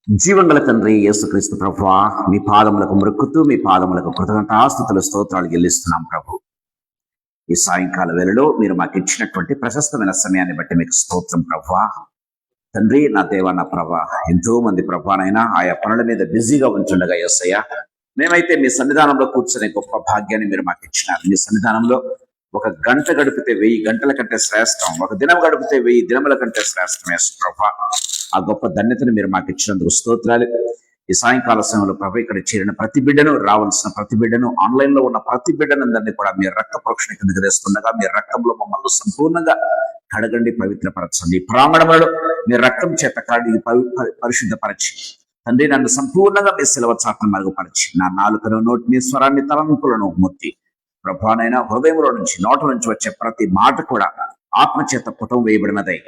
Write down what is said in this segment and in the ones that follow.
జీవంగల తండ్రి యేసుక్రీస్తు ప్రభువా, మీ పాదములకు మొక్కుతూ మీ పాదములకు కృతజ్ఞతాస్తుతులు స్తోత్రాలు చెల్లిస్తున్నాం ప్రభు. ఈ సాయంకాల వేళలో మీరు మాకు ఇచ్చినటువంటి ప్రశస్తమైన సమయాన్ని బట్టి మీకు స్తోత్రం ప్రభువా. తండ్రి, నా దేవ, నా ప్రభా, ఎంతో మంది ప్రభానైనా ఆయా పనుల మీద బిజీగా ఉంచుండగా యేసయ్య, మేమైతే మీ సన్నిధానంలో కూర్చునే గొప్ప భాగ్యాన్ని మీరు మాకు ఇచ్చినారు. మీ సన్నిధానంలో ఒక గంట గడిపితే 1000 గంటల కంటే శ్రేష్టం, ఒక దినం గడిపితే 1000 దినముల కంటే శ్రేష్టం. యేసు ప్రభా, ఆ గొప్ప ధన్యతను మీరు మాకు ఇచ్చినందుకు స్తోత్రాలు. ఈ సాయంకాల సమయంలో ప్రభు ఇక్కడ చేరిన ప్రతి బిడ్డను, రావాల్సిన ప్రతి బిడ్డను, ఆన్లైన్ లో ఉన్న ప్రతి బిడ్డనందరినీ కూడా మీ రక్త ప్రోక్షణ కిందకు తెస్తుండగా మీ రక్తంలో మమ్మల్ని సంపూర్ణంగా కడగండి, పవిత్రపరచండి. ప్రాంగణంలో మీ రక్తం చేత కాడి పరిశుద్ధపరచి తండ్రి, నన్ను సంపూర్ణంగా మీ సెలవు చాటును మరుగుపరిచి నా నాలుకను, నోటిని, స్వరాన్ని, తలంపులను మొత్తి ప్రభానైనా హృదయంలో నుంచి, నోట నుంచి వచ్చే ప్రతి మాట కూడా ఆత్మచేత పుటం వేయబడినదై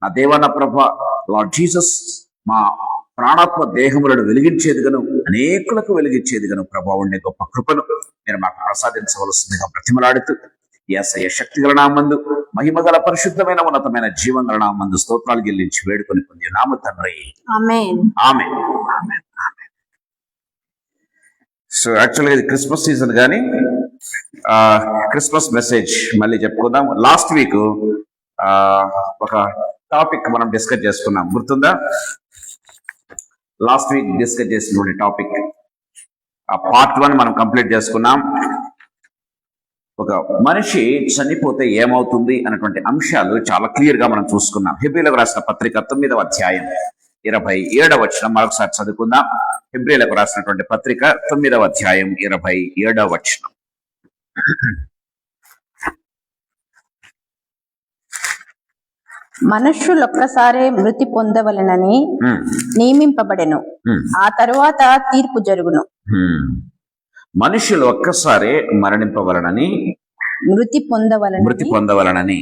నా దేవాన ప్రభ లార్డ్ జీసస్ మా ప్రాణాత్మ దేహములను వెలిగించేదిగాను, అనేకులకు వెలిగించేదిగాను ప్రభావ ఉండే గొప్ప కృపను మీరు మాకు ప్రసాదించవలసిందిగా బ్రతిమలాడుతూ యేసయ్య శక్తిగల నామందు, మహిమగల పరిశుద్ధమైన ఉన్నతమైన జీవంగల నామందు స్తోత్రాలు చెల్లించి వేడుకొని పొంది నామ తండ్రి, ఆమేన్. ఆమేన్. ఆమేన్. సో యాక్చువల్గా ఇది క్రిస్మస్ సీజన్, కానీ క్రిస్మస్ మెసేజ్ మళ్ళీ చెప్పుకుందాం. లాస్ట్ వీక్ ఒక టాపిక్ మనం డిస్కస్ చేసుకున్నాం, గుర్తుందా? లాస్ట్ వీక్ డిస్కస్ చేసినటువంటి టాపిక్ పార్ట్ 1 మనం కంప్లీట్ చేసుకున్నాం. ఒక మనిషి చనిపోతే ఏమవుతుంది అన్నటువంటి అంశాలు చాలా క్లియర్ గా మనం చూసుకున్నాం. హెబ్రీయులకు రాసిన పత్రిక 9వ అధ్యాయం 27వ వచనం మరొకసారి చదువుకుందాం. హెబ్రీయులకు రాసినటువంటి పత్రిక 9వ అధ్యాయం 27వ వచనం. మనుష్యులొక్కసారే మృతి పొందవలనని నియమింపబడెను, ఆ తరువాత తీర్పు జరుగును. మనుషులు ఒక్కసారే మరణింపవలనని, మృతి పొందవలనని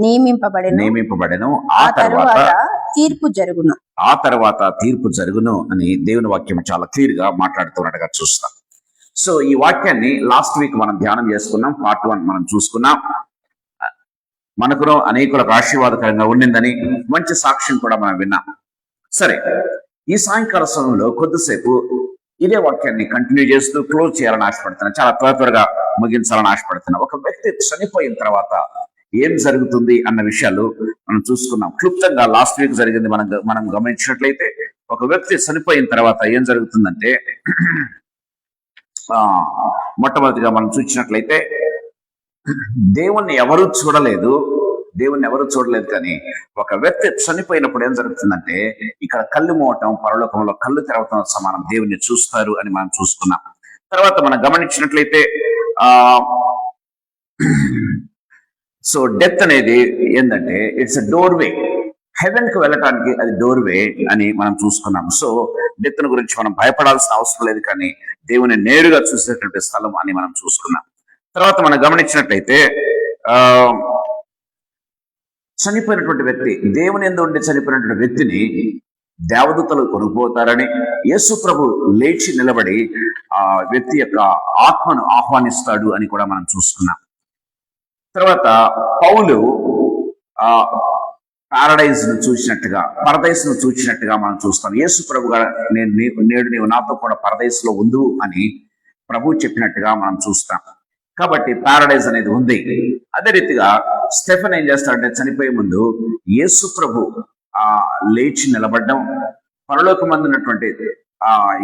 నియమింపబడెను, ఆ తర్వాత తీర్పు జరుగును. ఆ తర్వాత తీర్పు జరుగును అని దేవుని వాక్యం చాలా క్లియర్ గా మాట్లాడుతున్నట్టుగా చూస్తాం. సో ఈ వాక్యాన్ని లాస్ట్ వీక్ మనం ధ్యానం చేసుకున్నాం. పార్ట్ 1 మనం చూసుకున్నాం. మనకు అనేకులకు ఆశీర్వాదకరంగా ఉండిందని మంచి సాక్ష్యం కూడా మనం విన్నాం. సరే, ఈ సాయంకాల సమయంలో కొద్దిసేపు ఇదే వాక్యాన్ని కంటిన్యూ చేస్తూ క్లోజ్ చేయాలని ఆశపడుతున్నా, చాలా త్వరగా ముగించాలని ఆశపడుతున్నా. ఒక వ్యక్తి చనిపోయిన తర్వాత ఏం జరుగుతుంది అన్న విషయాలు మనం చూసుకున్నాం. క్లుప్తంగా లాస్ట్ వీక్ జరిగింది మనం గమనించినట్లయితే, ఒక వ్యక్తి చనిపోయిన తర్వాత ఏం జరుగుతుందంటే, మొట్టమొదటిగా మనం చూసినట్లయితే దేవుణ్ణి ఎవరు చూడలేదు, కానీ ఒక వ్యక్తి చనిపోయినప్పుడు ఏం జరుగుతుందంటే, ఇక్కడ కళ్ళు మోవటం, పరలోకంలో కళ్ళు తెరవటం సమానం, దేవుణ్ణి చూస్తారు అని మనం చూసుకున్నాం. తర్వాత మనం గమనించినట్లయితే సో డెత్ అనేది ఏంటంటే ఇట్స్ ఎ డోర్వే, హెవెన్ కు వెళ్ళటానికి అది డోర్వే అని మనం చూసుకున్నాం. సో డెత్ గురించి మనం భయపడాల్సిన అవసరం లేదు, కానీ దేవుని నేరుగా చూసేటువంటి స్థలం అని మనం చూసుకున్నాం. తర్వాత మనం గమనించినట్లయితే చనిపోయినటువంటి వ్యక్తి, దేవుని యందు ఉండి చనిపోయినటువంటి వ్యక్తిని దేవదూతలు కొనుక్కుపోతారని యేసు ప్రభు లేచి నిలబడి ఆ వ్యక్తి యొక్క ఆత్మను ఆహ్వానిస్తాడు అని కూడా మనం చూసుకున్నాం. తర్వాత పౌలు పారడైజ్ ను చూసినట్టుగా, పరదైస్ ను చూసినట్టుగా మనం చూస్తాం. యేసు ప్రభు నేడు నీవు నాతో కూడా పరదైస్ లో ఉండు అని ప్రభు చెప్పినట్టుగా మనం చూస్తాం. కాబట్టి పారడైజ్ అనేది ఉంది. అదే రీతిగా స్టెఫెన్ ఏం చేస్తాడంటే, చనిపోయే ముందు యేసు ప్రభు లేచి నిలబడడం, పరలోకమందున్నటువంటి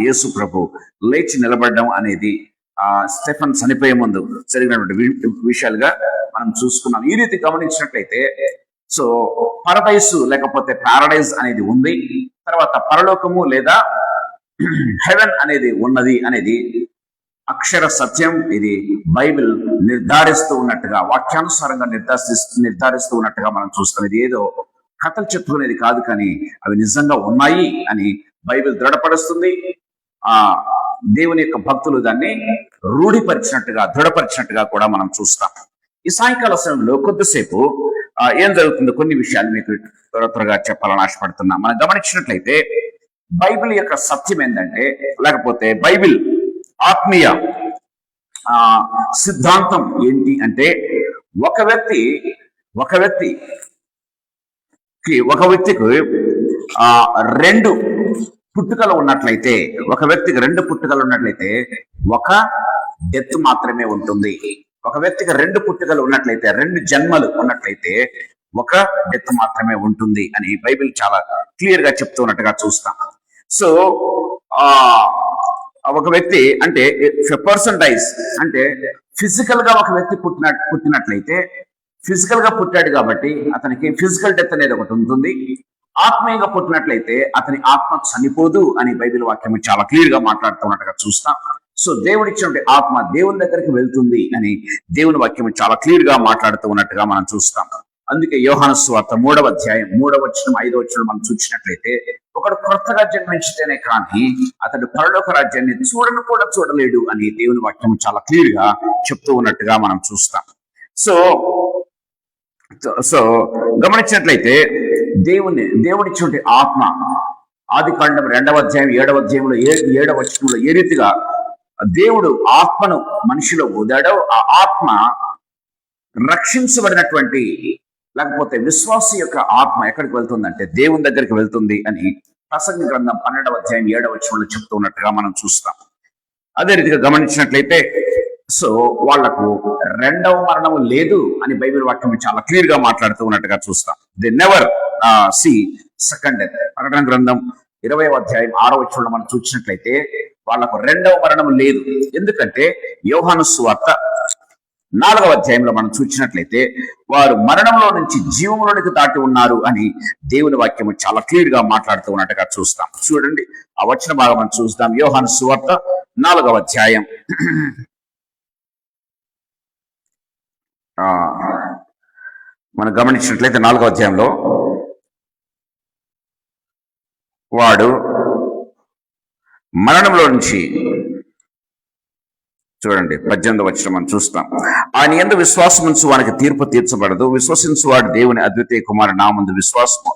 యేసు ప్రభు లేచి నిలబడడం అనేది స్టెఫెన్ చనిపోయే ముందు జరిగినటువంటి విషయాలుగా మనం చూసుకున్నాం. ఈ రీతి గమనించినట్లయితే, సో పరదైసు లేకపోతే పారడైజ్ అనేది ఉంది. తర్వాత పరలోకము లేదా హెవెన్ అనేది ఉన్నది అనేది అక్షర సత్యం. ఇది బైబిల్ నిర్ధారిస్తూ ఉన్నట్టుగా, వాక్యానుసారంగా నిర్ధారిస్తూ ఉన్నట్టుగా మనం చూస్తాం. ఇది ఏదో కథలు చెప్పుకునేది కాదు, కానీ అవి నిజంగా ఉన్నాయి అని బైబిల్ దృఢపరుస్తుంది. దేవుని యొక్క భక్తులు దాన్ని దృఢపరిచినట్టుగా కూడా మనం చూస్తాం. ఈ సాయంకాల సమయంలో కొద్దిసేపు ఏం జరుగుతుందో కొన్ని విషయాలు మీకు త్వరగా చెప్పాలని ఆశపడుతున్నా. మనం గమనించినట్లయితే బైబిల్ యొక్క సత్యం ఏంటంటే, లేకపోతే బైబిల్ ఆత్మీయ సిద్ధాంతం ఏంటి అంటే, ఒక వ్యక్తికి 2 పుట్టుకలు ఉన్నట్లయితే, ఒక వ్యక్తికి 2 పుట్టుకలు ఉన్నట్లయితే ఒక డెత్ మాత్రమే ఉంటుంది. ఒక వ్యక్తికి 2 పుట్టుకలు ఉన్నట్లయితే, 2 జన్మలు ఉన్నట్లయితే ఒక డెత్ మాత్రమే ఉంటుంది అని బైబిల్ చాలా క్లియర్ గా చెప్తున్నట్టుగా చూస్తాం. సో ఒక వ్యక్తి అంటే పర్సన్ డైస్ అంటే ఫిజికల్ గా ఒక వ్యక్తి పుట్టినట్లయితే ఫిజికల్ గా పుట్టాడు కాబట్టి అతనికి ఫిజికల్ డెత్ అనేది ఒకటి ఉంటుంది. ఆత్మీయంగా పుట్టినట్లయితే అతని ఆత్మ చనిపోదు అని బైబిల్ వాక్యం చాలా క్లియర్ గా మాట్లాడుతున్నట్టుగా చూస్తాం. సో దేవుడిచ్చినటువంటి ఆత్మ దేవుని దగ్గరికి వెళ్తుంది అని దేవుని వాక్యం చాలా క్లియర్ గా మాట్లాడుతూ ఉన్నట్టుగా మనం చూస్తాం. అందుకే యోహాను సువార్త 3వ అధ్యాయం 3వ వచనం 5వ వచనం మనం చూసినట్లయితే, ఒకడు కొత్తగా జన్మించితేనే కానీ అతడు పరలోక రాజ్యాన్ని చూడను కూడా చూడలేడు అని దేవుని వాక్యం చాలా క్లియర్ గా చెప్తూ ఉన్నట్టుగా మనం చూస్తాం. సో గమనించినట్లయితే దేవుడిచ్చినటువంటి ఆత్మ ఆదికాండం 2వ అధ్యాయం 7వ అధ్యాయంలో 7వ వచనంలో ఏ రీతిగా దేవుడు ఆత్మను మనిషిలో ఊదాడో, ఆ ఆత్మ రక్షించబడినటువంటి లేకపోతే విశ్వాసి యొక్క ఆత్మ ఎక్కడికి వెళ్తుందంటే దేవుని దగ్గరికి వెళ్తుంది అని ప్రసంగి గ్రంథం 12వ అధ్యాయం 7వ వచనంలో చెప్తూ ఉన్నట్టుగా మనం చూస్తాం. అదే రీతిగా గమనించినట్లయితే సో వాళ్లకు 2వ మరణము లేదు అని బైబిల్ వాక్యం చాలా క్లియర్ గా మాట్లాడుతూ ఉన్నట్టుగా చూస్తాం. They never see second death. ప్రకటన గ్రంథం 20వ అధ్యాయం 6వ వచనంలో మనం చూసినట్లయితే వాళ్లకు 2వ మరణం లేదు. ఎందుకంటే యోహాను సువార్త 4వ అధ్యాయంలో మనం చూసినట్లయితే వారు మరణంలో నుంచి జీవంలోనికి దాటి ఉన్నారు అని దేవుని వాక్యం చాలా క్లియర్ గా మాట్లాడుతూ ఉన్నట్టుగా చూస్తాం. చూడండి ఆ వచన భాగం మనం చూస్తాం. యోహాను సువార్త 4వ అధ్యాయం మనం గమనించినట్లయితే 4వ అధ్యాయంలో వాడు మరణంలో నుంచి చూడండి 18వ వచనం మనం చూస్తాం. ఆయన యందు విశ్వాసం ఉంచు వానికి తీర్పు తీర్చబడదు, విశ్వసించువాడు దేవుని అద్వితీయ కుమారుడు నా ముందు విశ్వాసం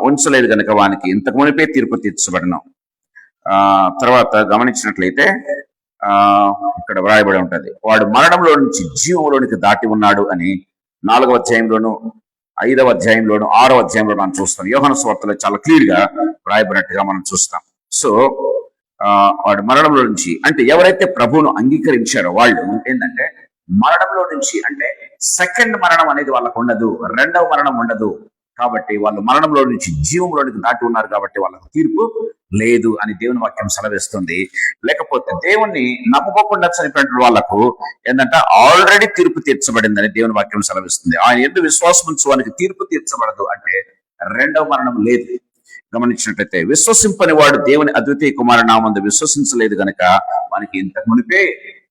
ఉంచలేదు కనుక వానికి ఇంతకు మునిపే తీర్పు తీర్చబడను. తర్వాత గమనించినట్లయితే ఇక్కడ వ్రాయబడి ఉంటది, వాడు మరణంలో నుంచి జీవంలోనికి దాటి ఉన్నాడు అని 4వ అధ్యాయంలోను 5వ అధ్యాయంలోను 6వ అధ్యాయంలో మనం చూస్తాం. యోహాను సువార్తలో చాలా క్లియర్ గా వ్రాయబడినట్టుగా మనం చూస్తాం. సో వాడు మరణంలో నుంచి అంటే ఎవరైతే ప్రభువును అంగీకరించారో వాళ్ళు ఏంటంటే మరణంలో నుంచి అంటే సెకండ్ మరణం అనేది వాళ్ళకు ఉండదు, 2వ మరణం ఉండదు. కాబట్టి వాళ్ళు మరణంలో నుంచి జీవంలోనికి దాటి ఉన్నారు కాబట్టి వాళ్ళకు తీర్పు లేదు అని దేవుని వాక్యం సెలవిస్తుంది. లేకపోతే దేవుణ్ణి నమ్ముకోకుండా చనిపోయిన వాళ్ళకు ఏంటంటే ఆల్రెడీ తీర్పు తీర్చబడిందని దేవుని వాక్యం సెలవిస్తుంది. ఆయన ఎందుకు విశ్వాసం ఉంచు వానికి తీర్పు తీర్చబడదు అంటే 2వ మరణం లేదు. గమనించినట్లయితే విశ్వసింపని వాడు దేవుని అద్వితీయ కుమారుడు నా ముందు విశ్వసించలేదు గనక వానికి ఇంతకు మునిపే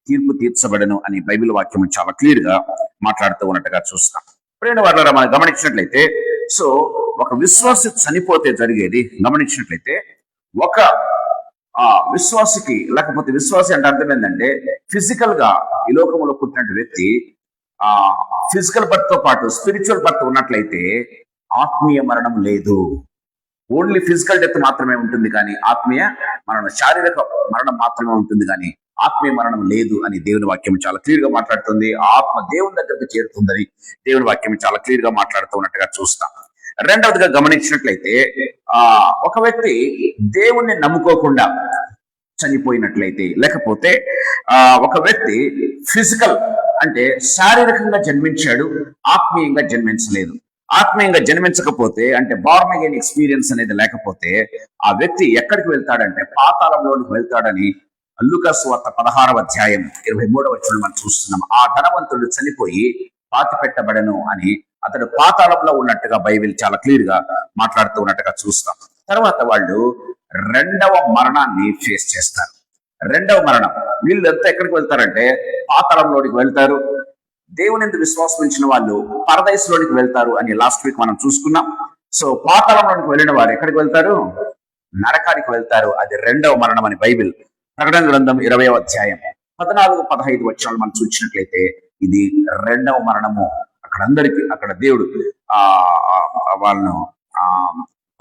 తీర్పు తీర్చబడను అని బైబిల్ వాక్యం చాలా క్లియర్ గా మాట్లాడుతూ ఉన్నట్టుగా చూస్తాం. ప్రేమ వాళ్ళ మనం గమనించినట్లయితే సో ఒక విశ్వాసి చనిపోతే జరిగేది గమనించినట్లయితే ఒక విశ్వాసికి లేకపోతే విశ్వాసి అంటే అర్థం ఏంటంటే ఫిజికల్ గా ఈ లోకంలో పుట్టిన వ్యక్తి ఫిజికల్ బర్త్ తో పాటు స్పిరిచువల్ బర్త్ ఉన్నట్లయితే ఆత్మీయ మరణం లేదు. ఓన్లీ ఫిజికల్ డెత్ మాత్రమే ఉంటుంది కానీ ఆత్మీయ మరణం, శారీరక మరణం మాత్రమే ఉంటుంది కానీ ఆత్మీయ మరణం లేదు అని దేవుని వాక్యం చాలా క్లియర్ గా మాట్లాడుతుంది. ఆత్మ దేవుని దగ్గరికి చేరుతుందని దేవుని వాక్యం చాలా క్లియర్ గా మాట్లాడుతూ ఉన్నట్టుగా చూస్తాం. రెండవదిగా గమనించినట్లయితే ఒక వ్యక్తి దేవుణ్ణి నమ్ముకోకుండా చనిపోయినట్లయితే లేకపోతే ఒక వ్యక్తి ఫిజికల్ అంటే శారీరకంగా జన్మించాడు, ఆత్మీయంగా జన్మించలేదు. ఆత్మీయంగా జన్మించకపోతే అంటే బార్న్ అగైన్ ఎక్స్పీరియన్స్ అనేది లేకపోతే ఆ వ్యక్తి ఎక్కడికి వెళ్తాడంటే పాతాళంలోనికి వెళ్తాడని లూకా సువార్త 16వ అధ్యాయం 23వ వచనం మనం చూస్తున్నాం. ఆ ధనవంతుడు చనిపోయి పాతి పెట్టబడను అని అతడు పాతాళంలో ఉన్నట్టుగా బైబిల్ చాలా క్లియర్ గా మాట్లాడుతూ ఉన్నట్టుగా చూస్తాం. తర్వాత వాళ్ళు 2వ మరణాన్ని ఫేస్ చేస్తారు. 2వ మరణం వీళ్ళంతా ఎక్కడికి వెళ్తారంటే పాతాళంలోనికి వెళ్తారు. దేవుని యందు విశ్వాసం ఉంచిన వాళ్ళు పరదైస్లోనికి వెళ్తారు అని లాస్ట్ వీక్ మనం చూసుకున్నాం. సో పాతాళంలోనికి వెళ్ళిన వారు ఎక్కడికి వెళ్తారు? నరకానికి వెళ్తారు. అది 2వ మరణం అని బైబిల్ ప్రకటన గ్రంథం 20వ అధ్యాయం 14-15 వచనాలు మనం చూసినట్లయితే ఇది 2వ మరణము. అక్కడ దేవుడు వాళ్ళను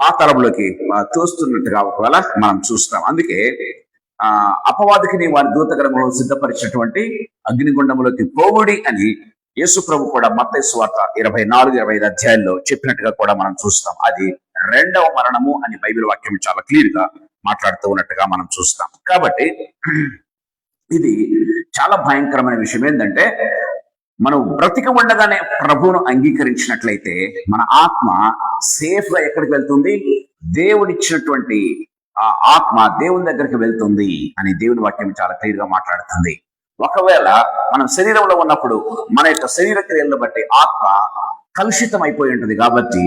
పాతాళంలోకి తోస్తున్నట్టుగా ఒకవేళ మనం చూస్తాం. అందుకే అపవాదికి వారి దూతగణంలో సిద్ధపరిచినటువంటి అగ్నిగుండంలోకి పోవుడి అని యేసు ప్రభు కూడా మత్తయి సువార్త 24-25 అధ్యాయాల్లో చెప్పినట్టుగా కూడా మనం చూస్తాం. అది 2వ మరణము అని బైబిల్ వాక్యం చాలా క్లియర్ గా మాట్లాడుతూ ఉన్నట్టుగా మనం చూస్తాం. కాబట్టి ఇది చాలా భయంకరమైన విషయం. ఏంటంటే మనం బ్రతికి ఉండగానే ప్రభువును అంగీకరించినట్లయితే మన ఆత్మ సేఫ్ గా ఎక్కడికి వెళ్తుంది? దేవుడిచ్చినటువంటి ఆ ఆత్మ దేవుని దగ్గరికి వెళ్తుంది అని దేవుని వాక్యం చాలా క్లియర్ గా మాట్లాడుతుంది. ఒకవేళ మనం శరీరంలో ఉన్నప్పుడు మన యొక్క శరీర క్రియలను బట్టి ఆత్మ కలుషితం అయిపోయి ఉంటుంది. కాబట్టి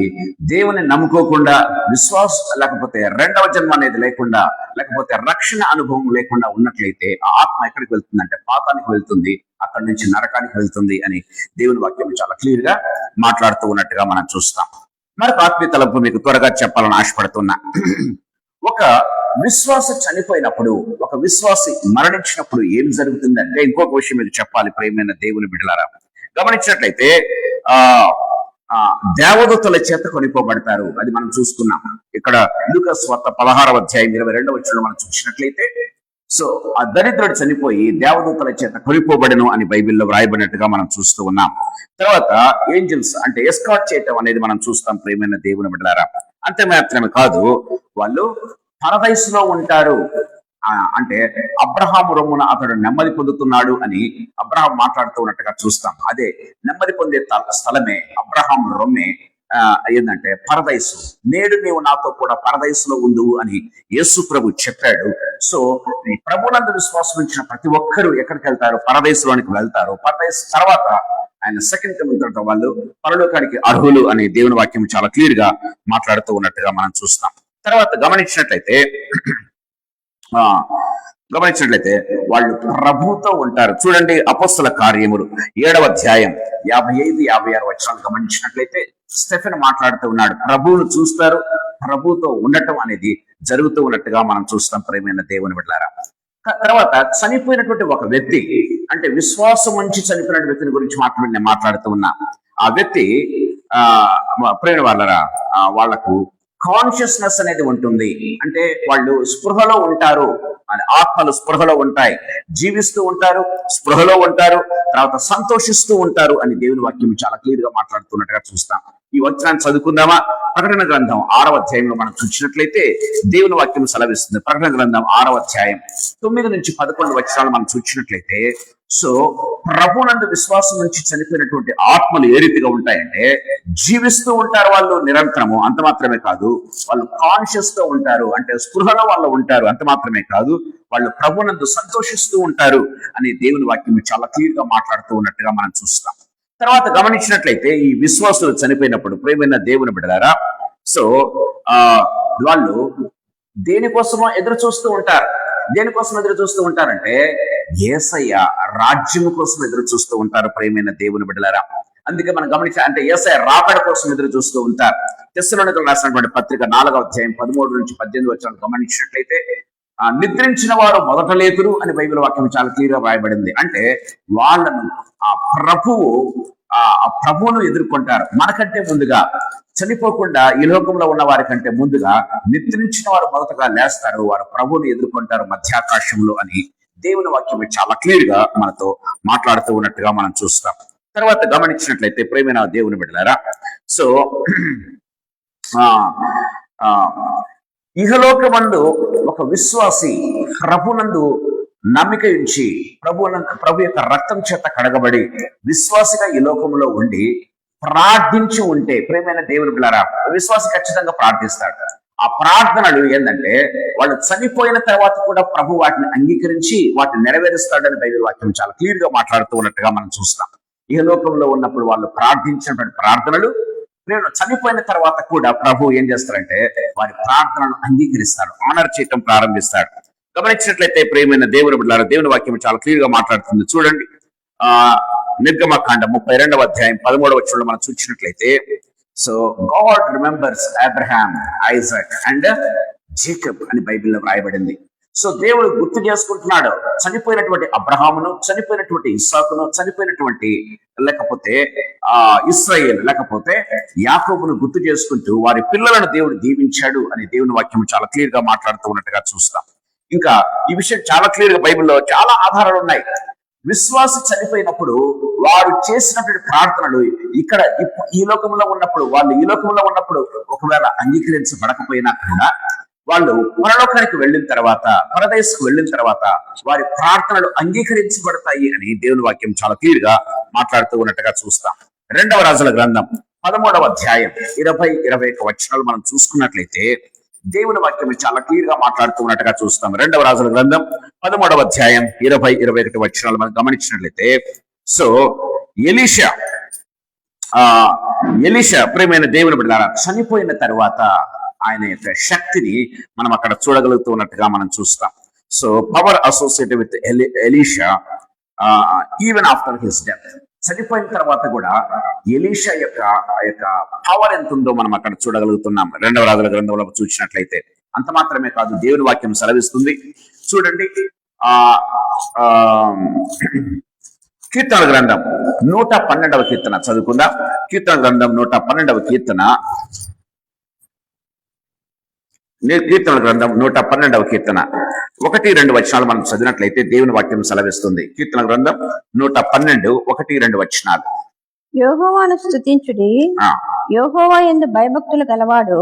దేవుని నమ్ముకోకుండా, విశ్వాసం లేకపోతే రెండవ జన్మ అనేది లేకుండా, లేకపోతే రక్షణ అనుభవం లేకుండా ఉన్నట్లయితే ఆ ఆత్మ ఎక్కడికి వెళ్తుందంటే పాతానికి వెళ్తుంది, అక్కడి నుంచి నరకానికి వెళ్తుంది అని దేవుని వాక్యం చాలా క్లియర్ గా మాట్లాడుతూ ఉన్నట్టుగా మనం చూస్తాం. మరొక ఆత్మీయ తలంపు మీకు త్వరగా చెప్పాలని ఆశపడుతున్నా. ఒక విశ్వాసి చనిపోయినప్పుడు, ఒక విశ్వాసి మరణించినప్పుడు ఏం జరుగుతుందంటే, ఇంకొక విషయం మీకు చెప్పాలి ప్రియమైన దేవుని బిడ్డలారా. గమనించినట్లయితే దేవదూతల చేత కొనిపోబడతారు. అది మనం చూసుకున్నాం. ఇక్కడ లూకాసు వార్త 16వ అధ్యాయం 22వ వచనంలో మనం చూసినట్లయితే, సో ఆ దరిద్రుడు చనిపోయి దేవదూతల చేత కొనిపోబడను అని బైబిల్లో వ్రాయబడినట్టుగా మనం చూస్తూ ఉన్నాం. తర్వాత ఏంజల్స్ అంటే ఎస్కాట్ చేయటం అనేది మనం చూస్తాం ప్రియమైన దేవుని బిడ్డలారా. అంతే మాత్రమే కాదు, వాళ్ళు పరదైసులో ఉంటారు. అంటే అబ్రహాము రొమ్మున అతడు నెమ్మది పొందుతున్నాడు అని అబ్రహాం మాట్లాడుతూ ఉన్నట్టుగా చూస్తాం. అదే నెమ్మది పొందే స్థలమే అబ్రహాము రొమ్మే ఏంటంటే పరదైసు. నేడు నీవు నాతో కూడా పరదైసులో ఉండువు అని యేసు ప్రభు చెప్పాడు. సో ఈ ప్రభునందు విశ్వాసం ఉంచిన ప్రతి ఒక్కరూ ఎక్కడికి వెళ్తారు? పరదైసులోనికి వెళ్తారు. పరదైసు తర్వాత ఆయన సెకండ్ కమింగ్ తర్వాత వాళ్ళు పరలోకానికి అర్హులు అని దేవుని వాక్యం చాలా క్లియర్ గా మాట్లాడుతూ ఉన్నట్టుగా మనం చూస్తాం. తర్వాత గమనించినట్లయితే వాళ్ళు ప్రభుతో ఉంటారు. చూడండి, అపోస్తల కార్యములు 7వ అధ్యాయం 55, 56 వచనాలు గమనించినట్లయితే స్టెఫెన్ మాట్లాడుతూ ఉన్నాడు. ప్రభువును చూస్తారు, ప్రభుతో ఉండటం అనేది జరుగుతూ ఉన్నట్టుగా మనం చూస్తాం ప్రియమైన దేవుని బిడ్డలారా. తర్వాత చనిపోయినటువంటి ఒక వ్యక్తి, అంటే విశ్వాసం ఉంచి చనిపోయిన వ్యక్తిని గురించి నేను మాట్లాడుతూ ఉన్నా. ఆ వ్యక్తి ప్రేమ వాళ్ళరా, వాళ్లకు కాన్షియస్నెస్ అనేది ఉంటుంది. అంటే వాళ్ళు స్పృహలో ఉంటారు, ఆత్మలు స్పృహలో ఉంటాయి, జీవిస్తూ ఉంటారు, స్పృహలో ఉంటారు, తర్వాత సంతోషిస్తూ ఉంటారు అని దేవుని వాక్యం చాలా క్లియర్ గా మాట్లాడుతున్నట్టుగా చూస్తాం. ఈ వచనాన్ని చదువుకుందామా? ప్రకటన గ్రంథం 6వ అధ్యాయంలో మనం చూసినట్లయితే దేవుని వాక్యం సెలవిస్తుంది. ప్రకటన గ్రంథం 6వ అధ్యాయం 9 నుంచి 11 వచనాలు మనం చూసినట్లయితే, సో ప్రభునందు విశ్వాసం నుంచి చనిపోయినటువంటి ఆత్మలు ఏ రీతిగా ఉంటాయంటే జీవిస్తూ ఉంటారు వాళ్ళు నిరంతరము. అంత మాత్రమే కాదు, వాళ్ళు కాన్షియస్ తో ఉంటారు, అంటే స్పృహలో వాళ్ళు ఉంటారు. అంత మాత్రమే కాదు, వాళ్ళు ప్రభునందు సంతోషిస్తూ ఉంటారు అని దేవుని వాక్యం చాలా క్లియర్ గా మాట్లాడుతూ ఉన్నట్టుగా మనం చూస్తాం. తర్వాత గమనించినట్లయితే ఈ విశ్వాసులు చనిపోయినప్పుడు ప్రియమైన దేవుని బిడ్డలారా, సో వాళ్ళు దేనికోసమో ఎదురు చూస్తూ ఉంటారు. దేనికోసం ఎదురు చూస్తూ ఉంటారంటే యేసయ్య రాజ్యం కోసం ఎదురు చూస్తూ ఉంటారు ప్రియమైన దేవుని బిడ్డలారా. అందుకే మనం గమనించాలి, అంటే యేసయ్య రాకడ కోసం ఎదురు చూస్తూ ఉంటారు. తెస్సలోనికీయులకు రాసినటువంటి పత్రిక 4వ అధ్యాయం 13 నుంచి 18 వచనాలు గమనించినట్లయితే, నిద్రించిన వారు మొదట లేతురు అని బైబిల్ వాక్యం చాలా క్లియర్ గా రాయబడింది. అంటే వాళ్ళను ఆ ప్రభువును ఎదుర్కొంటారు. మనకంటే ముందుగా చనిపోకుండా ఈ లోకంలో ఉన్న వారి కంటే ముందుగా నిద్రించిన వారు మొదటగా లేస్తారు, వారు ప్రభువును ఎదుర్కొంటారు మధ్యాకాశంలో అని దేవుని వాక్యం చాలా క్లియర్ గా మనతో మాట్లాడుతూ ఉన్నట్టుగా మనం చూస్తాం. తర్వాత గమనించినట్లయితే ప్రేమైన దేవుని బిడ్డలారా, సో ఇహలోకమందు ఒక విశ్వాసి ప్రభునందు నమ్మిక ఉంచి ప్రభు యొక్క రక్తం చేత కడగబడి విశ్వాసిగా ఈ లోకంలో ఉండి ప్రార్థించి ఉంటే ప్రియమైన దేవుని బిడ్డలారా, విశ్వాసి ఖచ్చితంగా ప్రార్థిస్తాడు. ఆ ప్రార్థనలు ఏంటంటే వాళ్ళు చనిపోయిన తర్వాత కూడా ప్రభు వాటిని అంగీకరించి వాటిని నెరవేరుస్తాడని బైబిల్ వాక్యం చాలా క్లియర్ గా మాట్లాడుతూ ఉన్నట్టుగా మనం చూస్తాం. ఈ లోకంలో ఉన్నప్పుడు వాళ్ళు ప్రార్థించినటువంటి ప్రార్థనలు చనిపోయిన తర్వాత కూడా ప్రభు ఏం చేస్తారంటే వారి ప్రార్థనను అంగీకరిస్తాడు, ఆనర్ చేయటం ప్రారంభిస్తాడు. గమనించినట్లయితే ప్రియమైన దేవుని బిడ్డలారా, దేవుని వాక్యం చాలా క్లియర్ గా మాట్లాడుతుంది. చూడండి, నిర్గమకాండ 32వ అధ్యాయం 13వ వచనంలో మనం చూసినట్లయితే, so God remembers Abraham, Isaac and Jacob అని బైబిల్లో రాయబడింది. సో దేవుడు గుర్తు చేసుకుంటున్నాడు చనిపోయినటువంటి అబ్రహామును, చనిపోయినటువంటి ఇస్సాకును, చనిపోయినటువంటి లేకపోతే ఇశ్రాయేలు లేకపోతే యాకోబును గుర్తు చేసుకుంటూ వారి పిల్లలను దేవుడు దీవించాడు అని దేవుని వాక్యం చాలా క్లియర్ గా మాట్లాడుతూ ఉన్నట్టుగా చూస్తాం. ఇంకా ఈ విషయం చాలా క్లియర్ గా బైబిల్లో చాలా ఆధారాలు ఉన్నాయి. విశ్వాసి చనిపోయినప్పుడు వారు చేసినటువంటి ప్రార్థనలు ఇక్కడ ఈ లోకంలో ఉన్నప్పుడు, వాళ్ళు ఈ లోకంలో ఉన్నప్పుడు ఒకవేళ అంగీకరించబడకపోయినా కూడా వాళ్ళు పరలోకానికి వెళ్ళిన తర్వాత, పరదేశకు వెళ్ళిన తర్వాత వారి ప్రార్థనలు అంగీకరించబడతాయి అని దేవుని వాక్యం చాలా క్లియర్ గా మాట్లాడుతూ ఉన్నట్టుగా చూస్తాం. 2వ రాజుల గ్రంథం 13వ అధ్యాయం 20-21 వచనాలు మనం చూసుకున్నట్లయితే దేవుని వాక్యం చాలా క్లియర్ గా మాట్లాడుతూ ఉన్నట్టుగా చూస్తాం. 2వ రాజుల గ్రంథం 13వ అధ్యాయం 20-21 వచనాలు మనం గమనించినట్లయితే, సో ఎలీషా ప్రియమైన దేవుని బిడ్డలారా చనిపోయిన తర్వాత ఆయన యొక్క శక్తిని మనం అక్కడ చూడగలుగుతూ ఉన్నట్టుగా మనం చూస్తాం. So power associated with Elisha even after his death. చనిపోయిన తర్వాత కూడా ఎలీషా యొక్క పవర్ ఎంత ఉందో మనం అక్కడ చూడగలుగుతున్నాం 2వ రాజుల గ్రంథంలో చూసినట్లయితే. అంత మాత్రమే కాదు, దేవుని వాక్యం సెలవిస్తుంది. చూడండి, కీర్తన గ్రంథం 112వ కీర్తన చదువుకుందాం. కీర్తన గ్రంథం 112వ కీర్తన, కీర్తన గ్రంథం 112వ కీర్తన 1-2 వచనాలు మనం చదివినట్లయితే దేవుని వాక్యం సెలవిస్తుంది. కీర్తన గ్రంథం 112 1-2 వచనాలు. యెహోవాను స్తుతించుడి, యెహోవా యందు భయభక్తులు గలవాడు,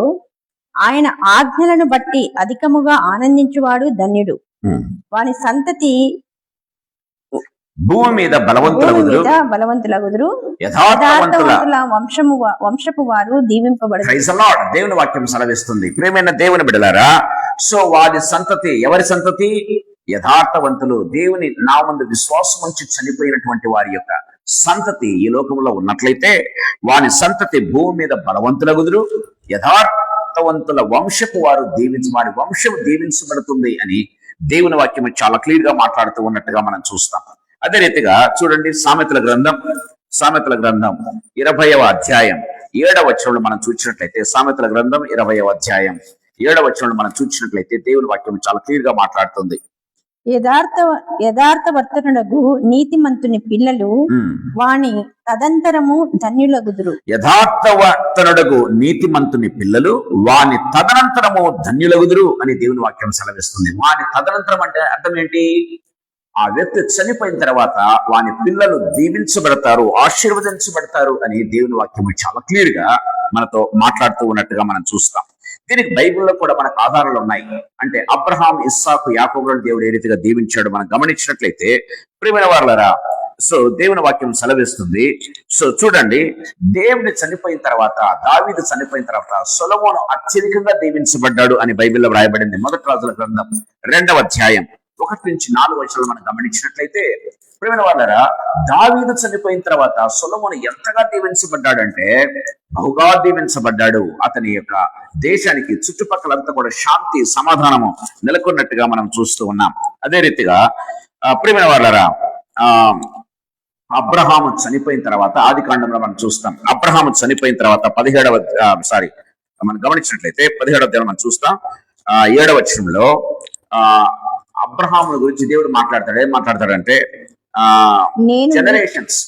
ఆయన ఆజ్ఞలను బట్టి అధికముగా ఆనందించువాడు ధన్యుడు. వాని సంతతి భూమి మీద బలవంతులగుదురు, యథార్థవంతుల వంశపు వారు దీవింపబడు. దేవుని వాక్యం సెలవిస్తుంది. ప్రియమైన దేవుని బిడ్డలారా, సో వారి సంతతి, ఎవరి సంతతి? యథార్థవంతులు, దేవుని నామందు విశ్వాసం ఉంచి చనిపోయినటువంటి వారి యొక్క సంతతి ఈ లోకంలో ఉన్నట్లయితే వారి సంతతి భూమి మీద బలవంతులగుదురు, యథార్థవంతుల వంశపు వారు వారి వంశం దీవించబడుతుంది అని దేవుని వాక్యం చాలా క్లియర్ గా మాట్లాడుతూ ఉన్నట్టుగా మనం చూస్తాం. అదే రీతిగా చూడండి, సామెతల గ్రంథం 20వ అధ్యాయం 7వ వచనంలో మనం చూసినట్లయితే, సామెతల గ్రంథం 20వ అధ్యాయం 7వ వచనంలో మనం చూసినట్లయితే దేవుని వాక్యం చాలా క్లియర్ గా మాట్లాడుతుంది. యథార్థవర్తనుడగు నీతిమంతుని పిల్లలు వాని తదంతరము ధన్యులగుదురు. యథార్థవర్తనుడగు నీతిమంతుని పిల్లలు వాని తదనంతరము ధన్యులగుదురు అని దేవుని వాక్యం సెలవిస్తుంది. వాని తదనంతరం అంటే అర్థం ఏంటి? ఆ వ్యక్తి చనిపోయిన తర్వాత వాని పిల్లలు దీవించబడతారు, ఆశీర్వదించబడతారు అని దేవుని వాక్యం చాలా క్లియర్ గా మనతో మాట్లాడుతూ ఉన్నట్టుగా మనం చూస్తాం. దీనికి బైబిల్లో కూడా మనకు ఆధారాలు ఉన్నాయి. అంటే అబ్రహాం, ఇస్సాకు, యాకోబులను దేవుడు ఏ రీతిగా దీవించాడు మనం గమనించినట్లయితే ప్రియమైన వారలారా, సో దేవుని వాక్యం సెలవిస్తుంది. సో చూడండి, దేవుడు చనిపోయిన తర్వాత, దావీదు చనిపోయిన తర్వాత సొలొమోను అత్యధికంగా దీవించబడ్డాడు అని బైబిల్లో వ్రాయబడింది. 1వ రాజుల గ్రంథం 2వ అధ్యాయం 1-4 వచనాలు మనం గమనించినట్లయితే ప్రియమైన వారలారా, దావీదు చనిపోయిన తర్వాత సొలొమోను ఎంతగా దీవించబడ్డాడంటే బహుగా దీవించబడ్డాడు. అతని యొక్క దేశానికి చుట్టుపక్కలంతా కూడా శాంతి, సమాధానము నెలకొన్నట్టుగా మనం చూస్తూ ఉన్నాం. అదే రీతిగా ప్రియమైన వారలారా, అబ్రహాము చనిపోయిన తర్వాత ఆది కాండంలో మనం చూస్తాం. అబ్రహాము చనిపోయిన తర్వాత మనం గమనించినట్లయితే 17వ అధ్యాయం మనం చూస్తాం. 7వ వచనంలో అబ్రహాము గురించి దేవుడు మాట్లాడతాడు. ఏం మాట్లాడతాడంటే, జనరేషన్స్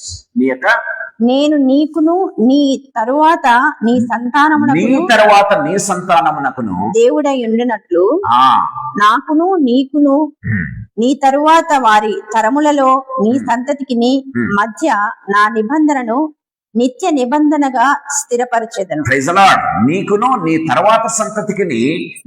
నేను నీకును నీ తరువాత నీ సంతానమునకును దేవుడై ఉండినట్లు నాకును నీకును నీ తరువాత వారి తరములలో నీ సంతతికి మధ్య నా నిబంధనను నిత్య నిబంధనగా స్థిరపరచెదను. Praise the lord. నీకును నీ తర్వాత సంతతికి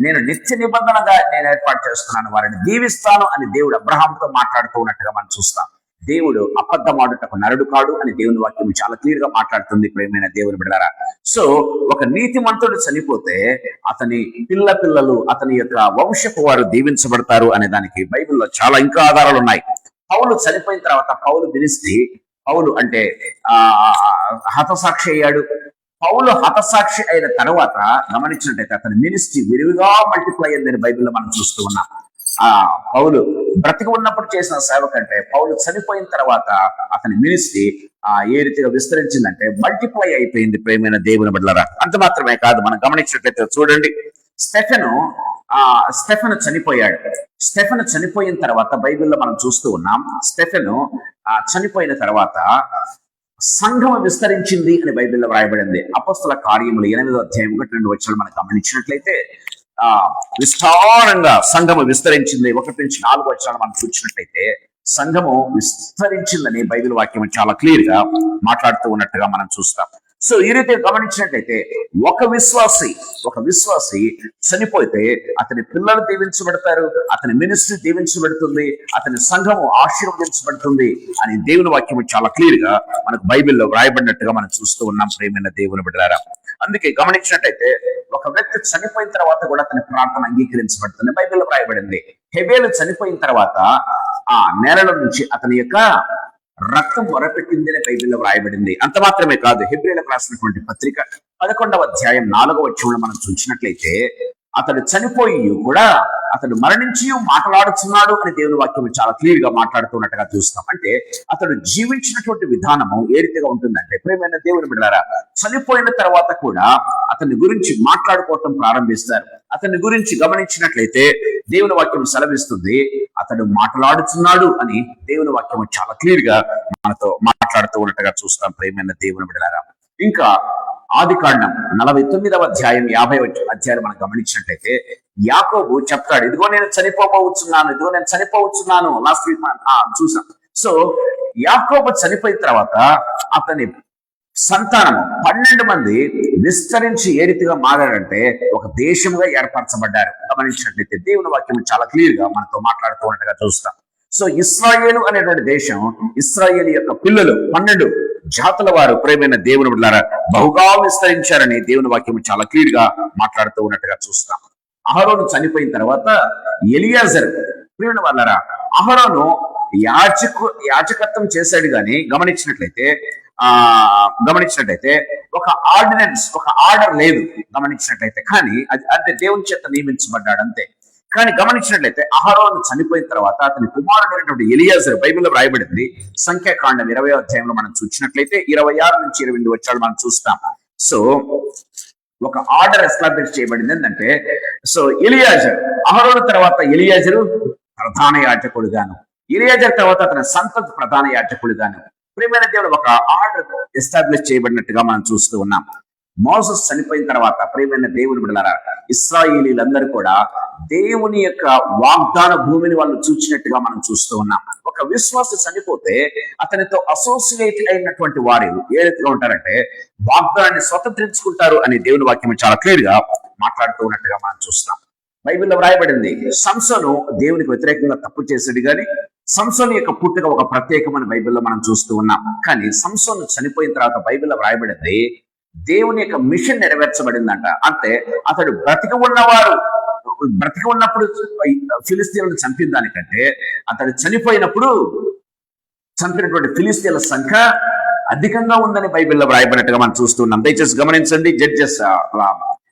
నేను నిత్య నిబంధనగా నేను ఏర్పాటు చేస్తున్నాను, వారిని దీవిస్తాను అని దేవుడు అబ్రహాంతో మాట్లాడుతూ ఉన్నట్టుగా మనం చూస్తాం. దేవుడు అబద్ధమాడుటకు నరుడు కాడు అని దేవుని వాక్యం చాలా క్లియర్ గా మాట్లాడుతుంది. ప్రియమైన దేవుని బిడ్డలారా, సో ఒక నీతిమంతుడు చనిపోతే అతని పిల్లలు, అతని యొక్క వంశపు వారు దీవించబడతారు అనే దానికి బైబిల్లో చాలా ఇంకా ఆధారాలు ఉన్నాయి. పౌలు చనిపోయిన తర్వాత పౌలు అంటే హతసాక్షి అయ్యాడు. పౌలు హతసాక్షి అయిన తర్వాత గమనించినట్టయితే అతని మినిస్ట్రీ విరివిగా మల్టిప్లై అయిందని బైబిల్లో మనం చూస్తూ ఉన్నాం. పౌలు బ్రతికి ఉన్నప్పుడు చేసిన సేవ కంటే పౌలు చనిపోయిన తర్వాత అతని మినిస్ట్రీ ఏ రీతిగా విస్తరించిందంటే మల్టిప్లై అయిపోయింది. ప్రియమైన దేవుని బిడ్డలారా, అంత మాత్రమే కాదు, మనం గమనించినట్లయితే చూడండి, స్టెఫెను చనిపోయాడు. స్టెఫెను చనిపోయిన తర్వాత బైబిల్లో మనం చూస్తూ ఉన్నాం, స్టెఫెను చనిపోయిన తర్వాత సంఘము విస్తరించింది అని బైబిల్లో వ్రాయబడింది. అపొస్తల కార్యములు 8వ అధ్యాయం 1-2 వచనాలు మనం గమనించినట్లయితే విస్తారంగా సంఘము విస్తరించింది. 1-4 వచనాలు మనం చూసినట్లయితే సంఘము విస్తరించిందని బైబిల్ వాక్యం చాలా క్లియర్ గా మాట్లాడుతూ ఉన్నట్టుగా మనం చూస్తాం. సో ఈ రీతిగా గమనించినట్లయితే ఒక విశ్వాసి చనిపోతే అతని పిల్లలు దీవించబడతారు, అతని మినిస్ట్రీ దీవించబడుతుంది, అతని సంఘము ఆశీర్వదించబడుతుంది అని దేవుని వాక్యం చాలా క్లియర్ గా మనకు బైబిల్లో వ్రాయబడినట్టుగా మనం చూస్తూ ఉన్నాం ప్రియమైన దేవుని బిడ్డలారా. అందుకే గమనించినట్టయితే ఒక వ్యక్తి చనిపోయిన తర్వాత కూడా అతని ప్రార్థన అంగీకరించబడుతుంది. బైబిల్లో వ్రాయబడింది, హెబేలు చనిపోయిన తర్వాత ఆ నేలలో నుంచి అతని యొక్క రక్తం మొరపెట్టింది అని బైబిల్లో వ్రాయబడింది. అంత మాత్రమే కాదు, హెబ్రీయులకు రాసినటువంటి పత్రిక 11వ అధ్యాయం 4వ వచనంలో మనం చూసినట్లయితే అతడు చనిపోయి కూడా అతడు మరణించి మాట్లాడుతున్నాడు అని దేవుని వాక్యం చాలా క్లియర్ గా మాట్లాడుతున్నట్టుగా చూస్తాం. అంటే అతడు జీవించినటువంటి విధానము ఏ రీతిగా ఉంటుందంటే, ప్రియమైన దేవుని బిడ్డలారా, చనిపోయిన తర్వాత కూడా అతని గురించి మాట్లాడుకోవటం ప్రారంభిస్తారు. అతని గురించి గమనించినట్లయితే దేవుని వాక్యం సెలవిస్తుంది, అతడు మాట్లాడుతున్నాడు అని దేవుని వాక్యం చాలా క్లియర్ గా మనతో మాట్లాడుతూ ఉన్నట్టుగా చూస్తాం ప్రియమైన దేవుని బిడ్డలారా. ఇంకా ఆదికాండం 49వ అధ్యాయం 50వ అధ్యాయం మనం గమనించినట్లయితే యాకోబు చెప్తాడు, ఇదిగో నేను చనిపోవచ్చున్నాను. లాస్ట్ వీక్ చూసాం. సో యాకోబు చనిపోయిన తర్వాత అతని సంతానము 12 మంది విస్తరించి ఏ రీతిగా మారారంటే ఒక దేశంగా ఏర్పరచబడ్డారు. గమనించినట్లయితే దేవుని వాక్యం చాలా క్లియర్ గా మనతో మాట్లాడుతూ ఉన్నట్టుగా చూస్తాం. సో ఇశ్రాయేలు అనేటువంటి దేశం, ఇశ్రాయేలు యొక్క పిల్లలు 12 జాతుల వారు ప్రియమైన దేవుని బిడ్డలారా బహుగా విస్తరించారని దేవుని వాక్యం చాలా క్లియర్ గా మాట్లాడుతూ ఉన్నట్టుగా చూస్తాం. అహరోను చనిపోయిన తర్వాత ఎలియాజరు, ప్రియమైన వాళ్ళారా, అహరోను యాజకత్వం చేశాడు గాని గమనించినట్లయితే ఒక ఆర్డర్ లేదు గమనించినట్లయితే. కానీ అది అంటే దేవుని చేత నియమించబడ్డాడు అంతే. కానీ గమనించినట్లయితే అహరోను చనిపోయిన తర్వాత అతని కుమారుడైనటువంటి ఎలియాజరు, బైబిల్లో వ్రాయబడింది సంఖ్యాకాండం 20వ అధ్యాయంలో మనం చూసినట్లయితే 26 నుంచి 28 వచ్చాడు మనం చూస్తాం. సో ఒక ఆర్డర్ ఎస్టాబ్లిష్ చేయబడింది ఏంటంటే, సో ఎలియాజరు, అహరోను తర్వాత ఎలియాజరు ప్రధాన యాజకుడుగాను, ఎలియాజరు తర్వాత అతని సంతతి ప్రధాన యాజకుడుగాను ప్రియమైన దేవుడు ఒక ఆర్డర్ ఎస్టాబ్లిష్ చేయబడినట్టుగా మనం చూస్తూ ఉన్నాం. మోసెస్ చనిపోయిన తర్వాత ప్రియమైన దేవుని బిడ్డలారా ఇశ్రాయేలీలందరూ కూడా దేవుని యొక్క వాగ్దాన భూమిని వాళ్ళు చూచినట్టుగా మనం చూస్తూ ఉన్నాం. ఒక విశ్వాసి చనిపోతే అతనితో అసోసియేట్ అయినటువంటి వారు ఏ రీతిగా ఉంటారంటే వాగ్దానాన్ని స్వతంత్రించుకుంటారు అని దేవుని వాక్యం చాలా క్లియర్ గా మాట్లాడుతూ ఉన్నట్టుగా మనం చూస్తాం. బైబిల్లో వ్రాయబడింది, సంసోను దేవునికి వ్యతిరేకంగా తప్పు చేశాడు కానీ సంసోను యొక్క పుట్టుక ఒక ప్రత్యేకమైన బైబిల్లో మనం చూస్తూ ఉన్నాం. కానీ సంసోను చనిపోయిన తర్వాత బైబిల్లో వ్రాయబడింది దేవుని యొక్క మిషన్ నెరవేర్చబడిందంట. అంటే అతడు బ్రతికి ఉన్నప్పుడు ఫిలిస్తీన్లను చంపిన దానికంటే అతడు చనిపోయినప్పుడు చంపినటువంటి ఫిలిస్తీన్ల సంఖ్య అధికంగా ఉందని బైబిల్లో వ్రాయబడినట్టుగా మనం చూస్తున్నాం. దయచేసి గమనించండి. జడ్జెస్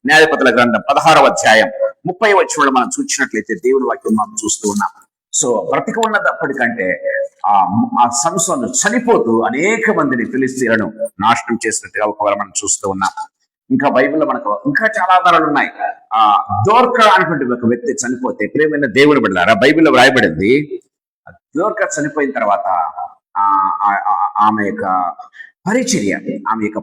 న్యాయపతుల గ్రంథం 16వ అధ్యాయం 30వ వచనంలో మనం చూసినట్లయితే దేవుని వాక్యం మనం చూస్తూ ఉన్నాం. సో బ్రతికి ఉన్నప్పటికంటే ఆ సంసోను చనిపోతూ అనేక మందిని ఫిలిస్తీన్లను నాశనం చేసినట్టుగా ఒకవేళ మనం చూస్తూ ఉన్నాం. ఇంకా బైబిల్లో మనకు ఇంకా చాలా ఆధారాలు ఉన్నాయి. దోర్కా అనేటువంటి ఒక వ్యక్తి చనిపోతే ప్రియమైన దేవుని బిడ్డలారా బైబిల్లో వ్రాయబడింది, దోర్కా చనిపోయిన తర్వాత ఆమె యొక్క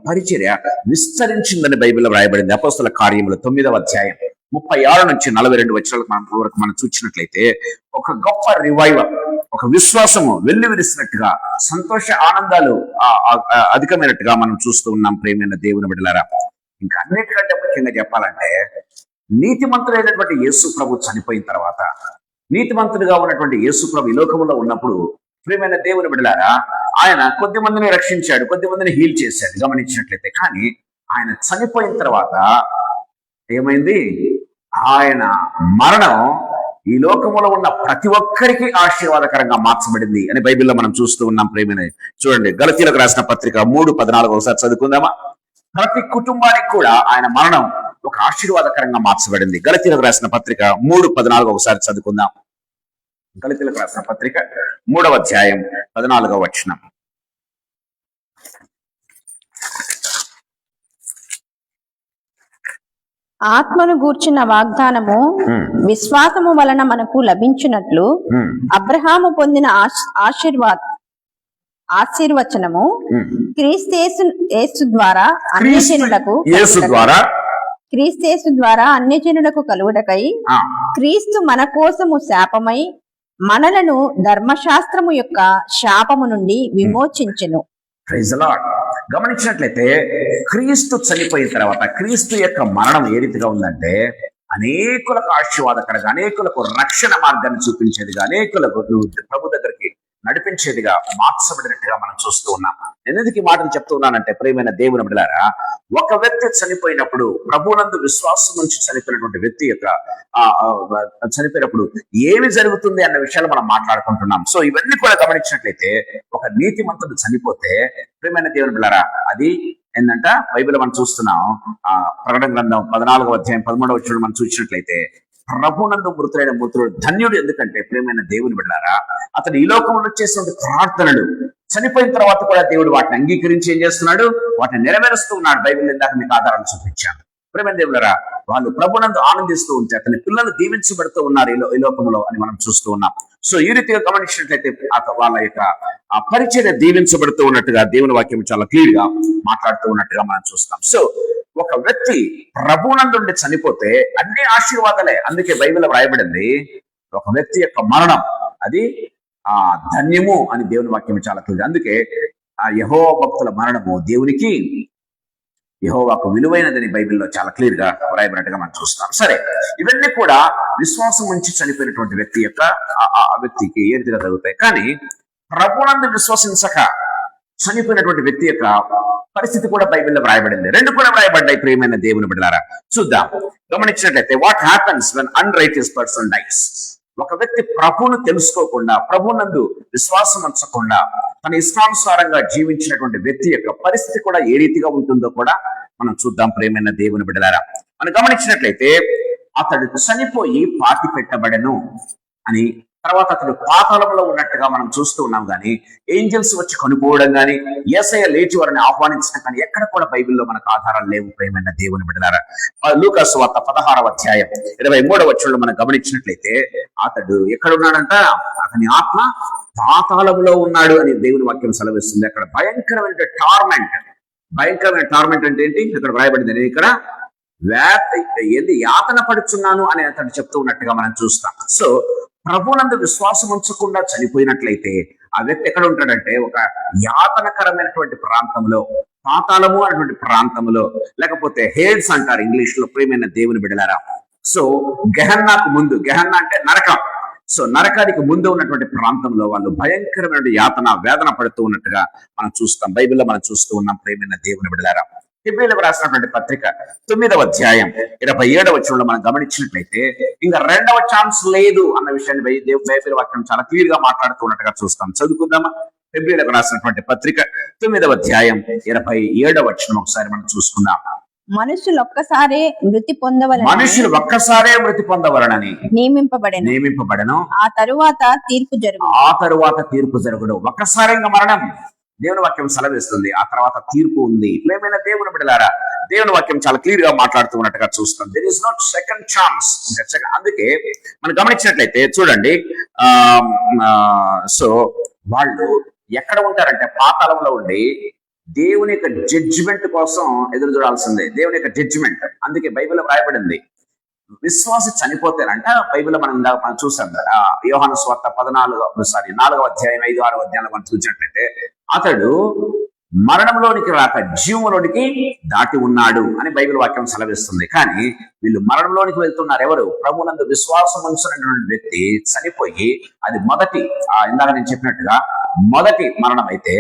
పరిచర్య విస్తరించిందని బైబిల్లో వ్రాయబడింది. అపోస్తల కార్యములు 9వ అధ్యాయం 36 నుంచి 42 వచనాలకు వరకు మనం చూసినట్లయితే ఒక గొప్ప రివైవల్, ఒక విశ్వాసము వెల్లివిరిసినట్టుగా, సంతోష ఆనందాలు అధికమైనట్టుగా మనం చూస్తూ ఉన్నాం ప్రియమైన దేవుని బిడ్డలారా. ఇంకా అన్నిటికంటే ముఖ్యంగా చెప్పాలంటే నీతిమంతుడైనటువంటి యేసు ప్రభు చనిపోయిన తర్వాత, నీతిమంతుడిగా ఉన్నటువంటి యేసు ప్రభు ఈ లోకంలో ఉన్నప్పుడు ప్రియమైన దేవుని బిడ్డలారా ఆయన కొద్ది మందిని రక్షించాడు, కొద్ది మందిని హీల్ చేశాడు గమనించినట్లయితే. కానీ ఆయన చనిపోయిన తర్వాత ఏమైంది, ఆయన మరణం ఈ లోకములో ఉన్న ప్రతి ఒక్కరికి ఆశీర్వాదకరంగా మార్చబడింది అని బైబిల్లో మనం చూస్తూ ఉన్నాం ప్రేమైన. చూడండి గలతీయులకు రాసిన పత్రిక 3:14 ఒకసారి చదువుకుందామా. ప్రతి కుటుంబానికి కూడా ఆయన మరణం ఒక ఆశీర్వాదకరంగా మార్చబడింది. గలతీయులకు రాసిన పత్రిక 3:14 ఒకసారి చదువుకుందాం. గలతీయులకు రాసిన పత్రిక 3వ అధ్యాయం 14వ వచనం. ఆత్మను గూర్చిన వాగ్దానము విశ్వాసము వలన మనకు లభించినట్లు అబ్రహాము పొందిన ఆశీర్వచనము క్రీస్తు ద్వారా అన్యజనులకు కలుగుటకై క్రీస్తు మన కోసము శాపమై మనలను ధర్మశాస్త్రము యొక్క శాపము నుండి విమోచించెను. గమనించినట్లయితే క్రీస్తు చనిపోయిన తర్వాత క్రీస్తు యొక్క మరణం ఏ రీతిగా ఉందంటే అనేకులకు ఆశీర్వాదకరంగా, అనేకులకు రక్షణ మార్గాన్ని చూపించేదిగా, అనేకులకు ప్రభు దగ్గరికి నడిపించేదిగా మార్చబడినట్టుగా మనం చూస్తూ ఉన్నాం. నేను ఎందుకు ఈ మాటలు చెప్తూ ఉన్నానంటే, ప్రియమైన దేవుని బిడ్డలారా, ఒక వ్యక్తి చనిపోయినప్పుడు, ప్రభువునందు విశ్వాసం నుంచి చనిపోయినటువంటి వ్యక్తి యొక్క చనిపోయినప్పుడు ఏమి జరుగుతుంది అన్న విషయాలు మనం మాట్లాడుకుంటున్నాం. సో ఇవన్నీ కూడా గమనించినట్లయితే, ఒక నీతిమంతుడు చనిపోతే, ప్రియమైన దేవుని బిడ్డలారా, అది ఏంటంట బైబిల్ మనం చూస్తున్నాం. ప్రకటన గ్రంథం 14వ అధ్యాయం 13వ వచనం మనం చూసినట్లయితే, ప్రభునందు మృతుడైన మృతుడు ధన్యుడు. ఎందుకంటే ప్రియమైన దేవుని బిడ్డలారా, అతడు ఈ లోకంలో చేసిన ప్రార్థనలు చనిపోయిన తర్వాత కూడా దేవుడు వాటిని అంగీకరించి ఏం చేస్తున్నాడు, వాటిని నెరవేరుస్తూ ఉన్నాడు. బైబిల్ ఇందాక మీకు ఆధారాలు చూపించాను. ప్రియమైన దేవులరా, వాళ్ళు ప్రభునందు ఆనందిస్తూ ఉంటే అతని పిల్లలు దీవించబడుతూ ఉన్నారు ఈ లోకంలో అని మనం చూస్తూ ఉన్నాం. సో ఈ రీతిగా గమనించినట్లయితే వాళ్ళ యొక్క పరిచర్య దీవించబడుతూ ఉన్నట్టుగా దేవుని వాక్యం చాలా క్లియర్ గా మాట్లాడుతూ ఉన్నట్టుగా మనం చూస్తాం. సో ఒక వ్యక్తి ప్రభునందుండి చనిపోతే అన్ని ఆశీర్వాదాలే. అందుకే బైబిల్ వ్రాయబడింది, ఒక వ్యక్తి యొక్క మరణం అది ధన్యము అని దేవుని వాక్యం చాలా క్లియర్. అందుకే యెహోవా భక్తుల మరణము దేవునికి, యెహోవాకు విలువైనదని బైబిల్లో చాలా క్లియర్ గా వ్రాయబడినట్టుగా మనం చూస్తాం. సరే, ఇవన్నీ కూడా విశ్వాసం నుంచి చనిపోయినటువంటి వ్యక్తి యొక్క వ్యక్తికి ఏ రీతిగా జరుగుతాయి. కానీ ప్రభునందు విశ్వసించక చనిపోయినటువంటి వ్యక్తి యొక్క పరిస్థితి కూడా బైబిల్లో వ్రాయబడింది. రెండు కూడా వ్రాయబడ్డాయి. ప్రియమైన దేవుని బిడ్డలారా, చూద్దాం. గమనించినట్లయితే, what happens when unrighteous person dies. ఒక వ్యక్తి ప్రభువును తెలుసుకోకుండా, ప్రభువునందు విశ్వాసం ఉంచకుండా తన ఇష్టానుసారంగా జీవించినటువంటి వ్యక్తి యొక్క పరిస్థితి కూడా ఏ రీతిగా ఉంటుందో కూడా మనం చూద్దాం. ప్రియమైన దేవుని బిడ్డలారా, మనం గమనించినట్లయితే, అతడు చనిపోయి పాతి పెట్టబడెను అని, తర్వాత అతడు పాతాళంలో ఉన్నట్టుగా మనం చూస్తూ ఉన్నాం. కానీ ఏంజల్స్ వచ్చి కనుక్కోవడం కానీ, యేసయ్య లేచి వారిని ఆహ్వానించడం కానీ ఎక్కడ కూడా బైబిల్లో మనకు ఆధారాలు లేవు. ప్రియమైన దేవుని బిడ్డలారా, లూకా సువార్త 16వ అధ్యాయం 23వ వచనంలో మనం గమనించినట్లయితే, అతడు ఎక్కడున్నాడంట, అతని ఆత్మ పాతాళంలో ఉన్నాడు అని దేవుని వాక్యం సెలవిస్తుంది. అక్కడ భయంకరమైన టార్మెంట్ అంటే ఏంటి ఇక్కడ వ్రాయబడింది. నేను ఇక్కడ యాతన పడుచున్నాను అని అతడు చెప్తూ ఉన్నట్టుగా మనం చూస్తాం. సో ప్రభునందు విశ్వాసం ఉంచకుండా చనిపోయినట్లయితే ఆ వ్యక్తి ఎక్కడ ఉంటాడంటే, ఒక యాతనకరమైనటువంటి ప్రాంతంలో, పాతాళము అనేటువంటి ప్రాంతంలో, లేకపోతే హేడ్స్ అంటారు ఇంగ్లీష్ లో. ప్రియమైన దేవుని బిడ్డలారా, సో గెహన్నాకు ముందు, గెహన్నా అంటే నరకం, సో నరకానికి ముందు ఉన్నటువంటి ప్రాంతంలో వాళ్ళు భయంకరమైన యాతన, వేదన పడుతూ ఉన్నట్టుగా మనం చూస్తాం. బైబిల్లో మనం చూస్తూ ఉన్నాం. ప్రియమైన దేవుని బిడ్డలారా, హెబ్రీయులకు రాసినటువంటి పత్రిక 9వ అధ్యాయం 27వ వచనంలో మనం గమనించినట్లయితే, ఇంకా రెండవ ఛాన్స్ లేదు అన్న విషయాన్ని బైబిల్ వాక్యం చాలా క్లియర్ గా మాట్లాడుతున్నట్టుగా చూస్తాం. చదువుకుందామా? హెబ్రీయులకు రాసినటువంటి పత్రిక 9వ అధ్యాయం 27వ వచనం ఒకసారి మనం చూసుకుందాం. మనుషులు ఒక్కసారే మృతి పొందవలనని నియమింపబడెను. ఆ తరువాత తీర్పు జరుగును. ఒక్కసారి ఇంకా మరణం దేవుని వాక్యం సెలవిస్తుంది. ఆ తర్వాత తీర్పు ఉంది. ప్రియమైన దేవుని బిడ్డలారా, దేవుని వాక్యం చాలా క్లియర్ గా మాట్లాడుతూ ఉన్నట్టుగా చూస్తాం. There is not second chance. అందుకే మనం గమనించినట్లయితే చూడండి, సో వాళ్ళు ఎక్కడ ఉంటారంటే పాతాళంలో ఉండి దేవుని యొక్క జడ్జిమెంట్ కోసం ఎదురు చూడాల్సిందే, దేవుని యొక్క జడ్జిమెంట్. అందుకే బైబిల్లో రాయబడింది, విశ్వాసి చనిపోతేనంట, బైబిల్లో మనం చూసాం. యోహాను సువార్త 4వ అధ్యాయం 5-6వ అధ్యాయంలో మనం చూసినట్లయితే, అతడు మరణంలోనికి రాక జీవంలోనికి దాటి ఉన్నాడు అని బైబిల్ వాక్యం సెలవిస్తుంది. కానీ వీళ్ళు మరణంలోనికి వెళ్తున్నారు. ఎవరు? ప్రభునందు విశ్వాసం ఉంచినటువంటి వ్యక్తి చనిపోయి, అది మొదటి, ఇందాక నేను చెప్పినట్టుగా మొదటి మరణం అయితే,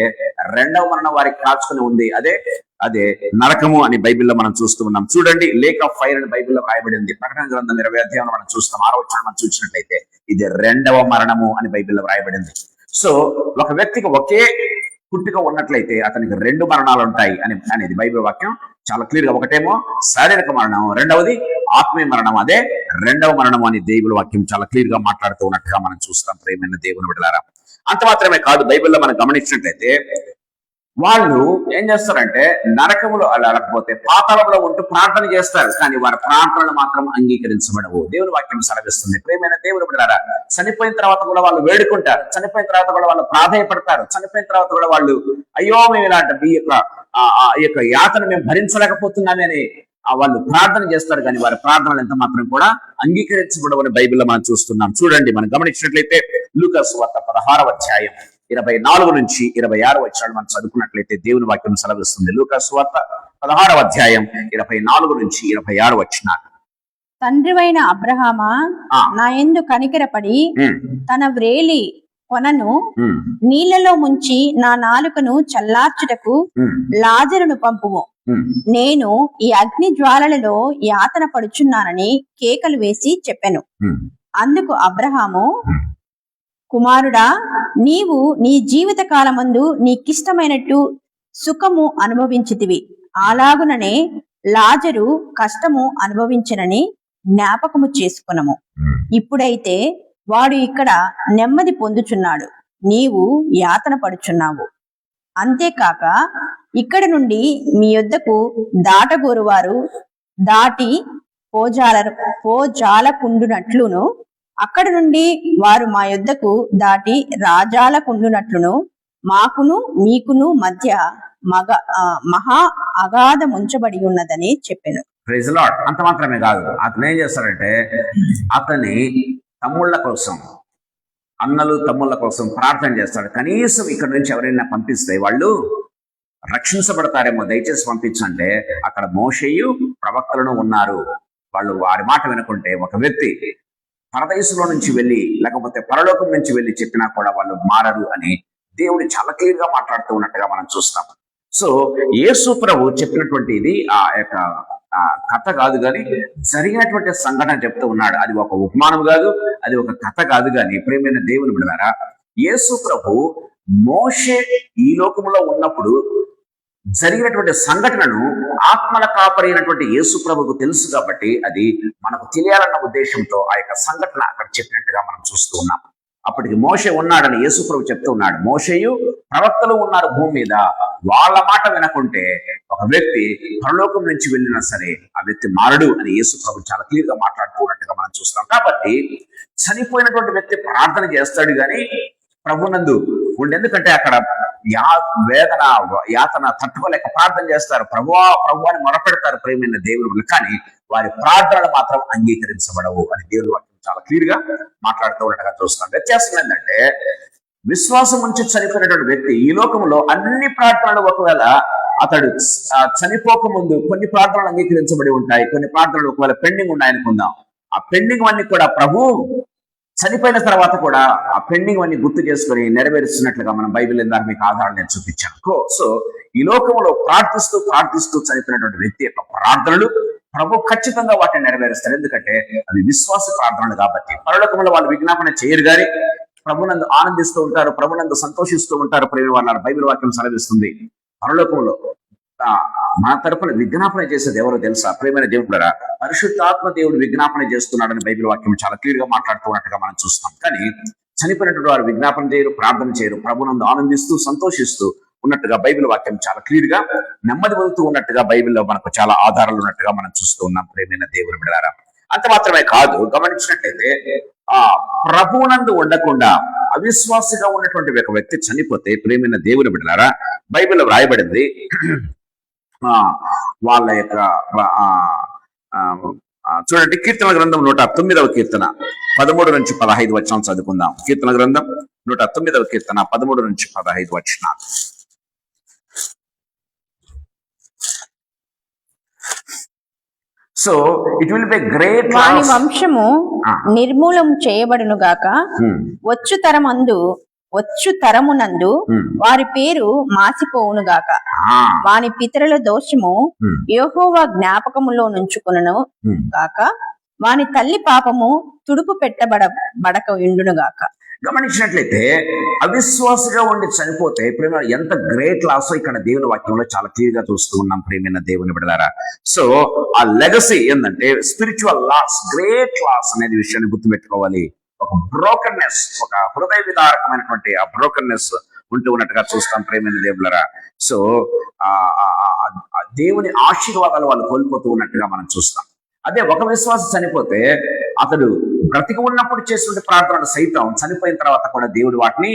రెండవ మరణం వారికి కాచుకుని ఉంది, అదే నరకము అని బైబిల్లో మనం చూస్తూ ఉన్నాం. చూడండి, లేక్ ఆఫ్ ఫైర్ అని బైబిల్లో రాయబడింది. ప్రకటన గ్రంథం 20వ అధ్యాయంలో మనం చూస్తాం. 6వ వచనం మనం చూసినట్లయితే ఇది రెండవ మరణము అని బైబిల్లో రాయబడింది. సో ఒక వ్యక్తికి ఒకే పుట్టుక ఉన్నట్లయితే అతనికి రెండు మరణాలు ఉంటాయి అనేది బైబిల్ వాక్యం చాలా క్లియర్ గా. ఒకటేమో శారీరక మరణం, రెండవది ఆత్మీయ మరణం. అదే రెండవ మరణం అని బైబిల్ వాక్యం చాలా క్లియర్ గా మాట్లాడుతూ ఉన్నట్టుగా మనం చూస్తాం. ప్రియమైన దేవుని బిడ్డలారా, అంత మాత్రమే కాదు, బైబిల్లో మనం గమనించినట్లయితే వాళ్ళు ఏం చేస్తారంటే నరకములో లేకపోతే పాతాళంలో ఉంటూ ప్రార్థన చేస్తారు, కానీ వారి ప్రార్థనలు మాత్రం అంగీకరించబడవు. దేవుని వాక్యం సెలవిస్తుంది. ప్రియమైన దేవుని బిడ్డలారా, చనిపోయిన తర్వాత కూడా వాళ్ళు వేడుకుంటారు, చనిపోయిన తర్వాత కూడా వాళ్ళు ప్రాధేయపడతారు, చనిపోయిన తర్వాత కూడా వాళ్ళు అయ్యో మేము ఇలాంటి ఈ యొక్క యాతన మేము భరించలేకపోతున్నామని వాళ్ళు ప్రార్థన చేస్తారు, కానీ వారి ప్రార్థనలు ఎంత మాత్రం కూడా అంగీకరించబడవని బైబిల్లో మనం చూస్తున్నాం. చూడండి, మనం గమనించినట్లయితే లూకా సువార్త 16వ అధ్యాయం 24 నుంచి 26 వచనాలు మనం చదువుకున్నట్లయితే దేవుని వాక్యం సెలవిస్తుంది. లూకా సువార్త 16వ అధ్యాయం 24 నుంచి 26 వచనాలు. తండ్రివైన అబ్రహామా, ఆ. నా యందు కనికరపడి ఉమ్, తన వ్రేలి కొనను ఉమ్, నీళ్లలో ముంచి నా నాలుకను చల్లార్చుటకు ఉమ్, లాజరును పంపుము. ఉమ్. నేను ఈ అగ్ని జ్వాలలలో యాతన పడుచున్నానని కేకలు వేసి చెప్పెను. ఉమ్. అందుకు అబ్రహాము, కుమారుడా, నీవు నీ జీవిత కాలమందు నీకిష్టమైనట్టు సుఖము అనుభవించితివి, అలాగుననే లాజరు కష్టము అనుభవించనని జ్ఞాపకము చేసుకునము. ఇప్పుడైతే వాడు ఇక్కడ నెమ్మది పొందుచున్నాడు, నీవు యాతన పడుచున్నావు. అంతేకాక ఇక్కడ నుండి మీ యొద్దకు దాటగోరువారు దాటి పోజాలకుండునట్లును, అక్కడ నుండి వారు మా యొద్దకు దాటి రాజాలకుండునట్లును మాకును మీకును మధ్య మహా అగాధముంచబడి ఉన్నదని చెప్పాను. Praise lord. అంత మాత్రమే కాదు, అతను ఏం చేస్తాడంటే అతని తమ్ముళ్ళ కోసం, అన్నలు తమ్ముళ్ళ కోసం ప్రార్థన చేస్తాడు. కనీసం ఇక్కడ నుంచి ఎవరైనా పంపిస్తే వాళ్ళు రక్షించబడతారేమో, దయచేసి పంపించంటే అక్కడ మోషేయు ప్రవక్తలను ఉన్నారు. వాళ్ళు వారి మాట వినుకుంటే ఒక వ్యక్తి పరదేశంలో నుంచి వెళ్ళి లేకపోతే పరలోకం నుంచి వెళ్ళి చెప్పినా కూడా వాళ్ళు మారరు అని దేవుడు చాలా క్లియర్ గా మాట్లాడుతూ ఉన్నట్టుగా మనం చూస్తాం. సో యేసు ప్రభు చెప్పినటువంటి ఇది ఆ యొక్క కథ కాదు కానీ జరిగినటువంటి సంఘటన చెప్తూ ఉన్నాడు. అది ఒక ఉపమానం కాదు, అది ఒక కథ కాదు కానీ ప్రేమైన దేవుని బిడ్డలారా, యేసు ప్రభు మోషే ఈ లోకంలో ఉన్నప్పుడు జరిగినటువంటి సంఘటనను ఆత్మల కాపరైనటువంటి యేసు ప్రభుకు తెలుసు కాబట్టి అది మనకు తెలియాలన్న ఉద్దేశంతో ఆ యొక్క సంఘటన అక్కడ చెప్పినట్టుగా మనం చూస్తూ ఉన్నాం. అప్పటికి మోషే ఉన్నాడని యేసు ప్రభు చెప్తూ ఉన్నాడు. మోషేయు ప్రవక్తలు ఉన్నారు భూమి మీద, వాళ్ళ మాట వినకుంటే ఒక వ్యక్తి పరలోకం నుంచి వెళ్ళినా సరే ఆ వ్యక్తి మారడు అని యేసు ప్రభు చాలా క్లియర్ గా మాట్లాడుతూ ఉన్నట్టుగా మనం చూస్తాం. కాబట్టి చనిపోయినటువంటి వ్యక్తి ప్రార్థన చేస్తాడు కానీ ప్రభునందు ఉండి, ఎందుకంటే అక్కడ వేదన యాతన తట్టుకోలేక ప్రార్థన చేస్తారు, ప్రభువా ప్రభు అని మొరపెడతారు ప్రేమైన దేవుడు, కానీ వారి ప్రార్థనలు మాత్రం అంగీకరించబడవు అని దేవుడు వాక్యం చాలా క్లియర్ గా మాట్లాడుతూ ఉన్నట్టుగా చూస్తున్నాం. వ్యత్యాసం ఏంటంటే విశ్వాసం ఉంచి చనిపోయినటువంటి వ్యక్తి ఈ లోకంలో అన్ని ప్రార్థనలు ఒకవేళ అతడు చనిపోక ముందు కొన్ని ప్రార్థనలు అంగీకరించబడి ఉంటాయి, కొన్ని ప్రార్థనలు ఒకవేళ పెండింగ్ ఉన్నాయనుకుందాం. ఆ పెండింగ్ అన్ని కూడా ప్రభు చనిపోయిన తర్వాత కూడా ఆ పెండింగ్ అన్ని గుర్తు చేసుకుని నెరవేరుస్తున్నట్లుగా మనం బైబిల్ ఇందాక మీకు ఆధారాలు నేను చూపించాను. సో ఈ లోకంలో ప్రార్థిస్తూ చనిపోయినటువంటి వ్యక్తి యొక్క ప్రార్థనలు ప్రభు ఖచ్చితంగా వాటిని నెరవేరుస్తారు. ఎందుకంటే అవి విశ్వాస ప్రార్థనలు కాబట్టి. పరలోకంలో వాళ్ళు విజ్ఞాపన చేయరు కానీ ప్రభునందు ఆనందిస్తూ ఉంటారు, ప్రభునందు సంతోషిస్తూ ఉంటారు. ప్రేమ వాళ్ళ బైబిల్ వాక్యం సెలవిస్తుంది. పరలోకంలో మన తరపున విజ్ఞాపన చేసేది ఎవరో తెలుసా ప్రేమైన దేవుడురా? పరిశుద్ధాత్మ దేవుడు విజ్ఞాపన చేస్తున్నాడని బైబిల్ వాక్యం చాలా క్లియర్ గా మాట్లాడుతున్నట్టుగా మనం చూస్తాం. కానీ చనిపోయినటువంటి వారు విజ్ఞాపన చేయరు, ప్రార్థన చేయరు, ప్రభునందు ఆనందిస్తూ సంతోషిస్తూ ఉన్నట్టుగా బైబిల్ వాక్యం చాలా క్లియర్ గా నెమ్మది పొందుతూ ఉన్నట్టుగా బైబిల్లో మనకు చాలా ఆధారాలు ఉన్నట్టుగా మనం చూస్తూ ఉన్నాం ప్రేమైన దేవుని బిడ్డలారా. అంత మాత్రమే కాదు, గమనించినట్లయితే ఆ ప్రభువునందు ఉండకుండా అవిశ్వాసిగా ఉన్నటువంటి ఒక వ్యక్తి చనిపోతే ప్రేమైన దేవుని బిడ్డలారా, బైబిల్లో వ్రాయబడింది వాళ్ళ యొక్క చూడండి, కీర్తన గ్రంథం 109వ కీర్తన 13 నుంచి 15 వచనాలు చదువుకుందాం. కీర్తన గ్రంథం 109వ కీర్తన 13 నుంచి 15 వచనాలు. So it will be great. వాని వంశము నిర్మూలము చేయబడును గాక, వచ్చు తరమునందు వారి పేరు మాసిపోవును గాక. వాని పితరుల దోషము యెహోవా జ్ఞాపకములో నుంచుకొనును గాక, వాని తల్లి పాపము తుడుపు పెట్టబడక ఉండును గాక. గమనించినట్లయితే అవిశ్వాసగా ఉండి చనిపోతే ప్రేమ ఎంత గ్రేట్ లాస్ ఇక్కడ దేవుని వాక్యంలో చాలా క్లియర్ గా చూస్తూ ఉన్నాం ప్రేమైన దేవుని బిడ్డలారా. సో ఆ లెగసీ ఏంటంటే స్పిరిచువల్ లాస్, గ్రేట్ లాస్ అనేది విషయాన్ని గుర్తుపెట్టుకోవాలి. ఒక బ్రోకన్నెస్, ఒక హృదయ విదారకమైనటువంటి ఆ బ్రోకన్నెస్ ఉంటూ ఉన్నట్టుగా చూస్తాం ప్రేమైన దేవులరా. సో దేవుని ఆశీర్వాదాలు వాళ్ళు కోల్పోతూ ఉన్నట్టుగా మనం చూస్తాం. అదే ఒక విశ్వాసం చనిపోతే అతడు బ్రతికి ఉన్నప్పుడు చేసిన ప్రార్థనలు సైతం చనిపోయిన తర్వాత కూడా దేవుడు వాటిని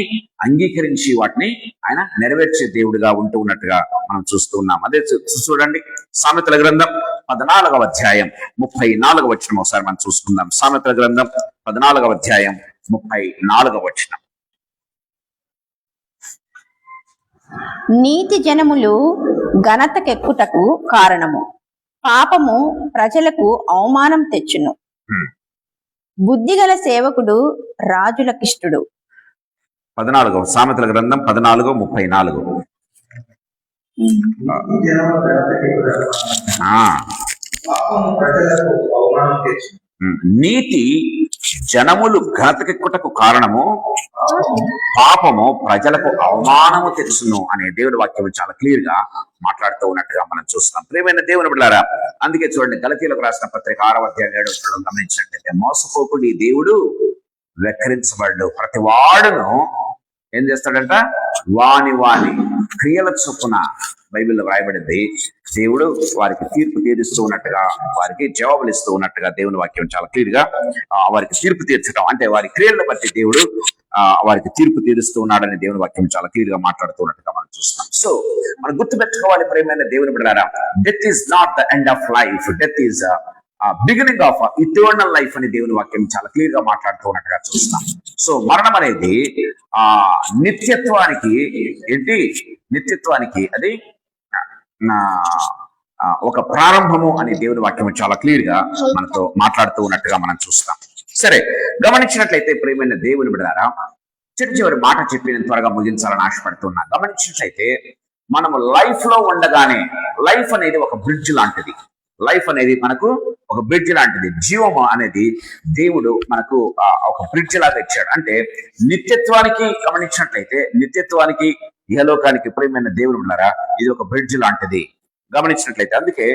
అంగీకరించి వాటిని ఆయన నెరవేర్చే దేవుడిగా ఉంటూ ఉన్నట్టుగా మనం చూస్తూ ఉన్నాం. అదే చూడండి, సామెతల గ్రంథం 14వ అధ్యాయం 34వ వచనం ఒకసారి మనం చూసుకుందాం. సామెతల గ్రంథం 14వ అధ్యాయం 34వ వచనం. నీతి జనములు ఘనతకెక్కుటకు కారణము, పాపము ప్రజలకు అవమానం తెచ్చును. హ్మ్. బుద్ధిగల సేవకుడు రాజులకిష్టుడు. 14 సామెతల గ్రంథం 14:34. నీతి జనములు ఘనతకెక్కుటకు కారణము, పాపము ప్రజలకు అవమానము తెచ్చును అనే దేవుడి వాక్యం చాలా క్లియర్ గా మాట్లాడుతూ ఉన్నట్టుగా మనం చూస్తాం. ప్రియమైన దేవుని బిడ్డలారా, అందుకే చూడండి గలతీయులకు రాసిన పత్రిక 6వ అధ్యాయం 7వ వచనం గమనించినట్లయితే, మోసపోకుడి దేవుడు వెక్కరించబడ్డు, ప్రతి వాడును ఏం చేస్తాడంట, వాని క్రియల చొప్పున బైబిల్లో వ్రాయబడింది. దేవుడు వారికి తీర్పు తీరుస్తూ ఉన్నట్టుగా, వారికి జవాబులు ఇస్తూ ఉన్నట్టుగా దేవుని వాక్యం చాలా క్లియర్ గా వారికి తీర్పు తీర్చడం అంటే వారి క్రియలను బట్టి దేవుడు వారికి తీర్పు తీరుస్తూ ఉన్నాడని దేవుని వాక్యం చాలా క్లియర్ గా మాట్లాడుతూ ఉన్నట్టుగా మనం చూస్తాం. సో మనం గుర్తుపెట్టుకోవాలి ప్రియమైన దేవుని బిడ్డలారా, death is not the end of life, death is beginning of eternal life అని దేవుని వాక్యం చాలా క్లియర్ గా మాట్లాడుతూ ఉన్నట్టుగా చూస్తాం. సో మరణం అనేది నిత్యత్వానికి అది ఒక ప్రారంభము అని దేవుని వాక్యం చాలా క్లియర్ గా మనతో మాట్లాడుతూ ఉన్నట్టుగా మనం చూస్తాం. సరే, గమనించినట్లయితే ప్రియమైన దేవుని బిడ్డలారా, చివరి మాట చెప్పి నేను త్వరగా ముగించాలని ఆశపడుతున్నా. గమనించినట్లయితే మనము లైఫ్ లో ఉండగానే, లైఫ్ అనేది ఒక బ్రిడ్జ్ లాంటిది, లైఫ్ అనేది మనకు ఒక బ్రిడ్జ్ లాంటిది. జీవము అనేది దేవుడు మనకు ఒక బ్రిడ్జ్ లాగా ఇచ్చాడు. అంటే నిత్యత్వానికి గమనించినట్లయితే, నిత్యత్వానికి ఇహలోకానికి ప్రియమైన దేవుడు ఉన్నారా, ఇది ఒక బ్రిడ్జ్ లాంటిది. గమనించినట్లయితే అందుకే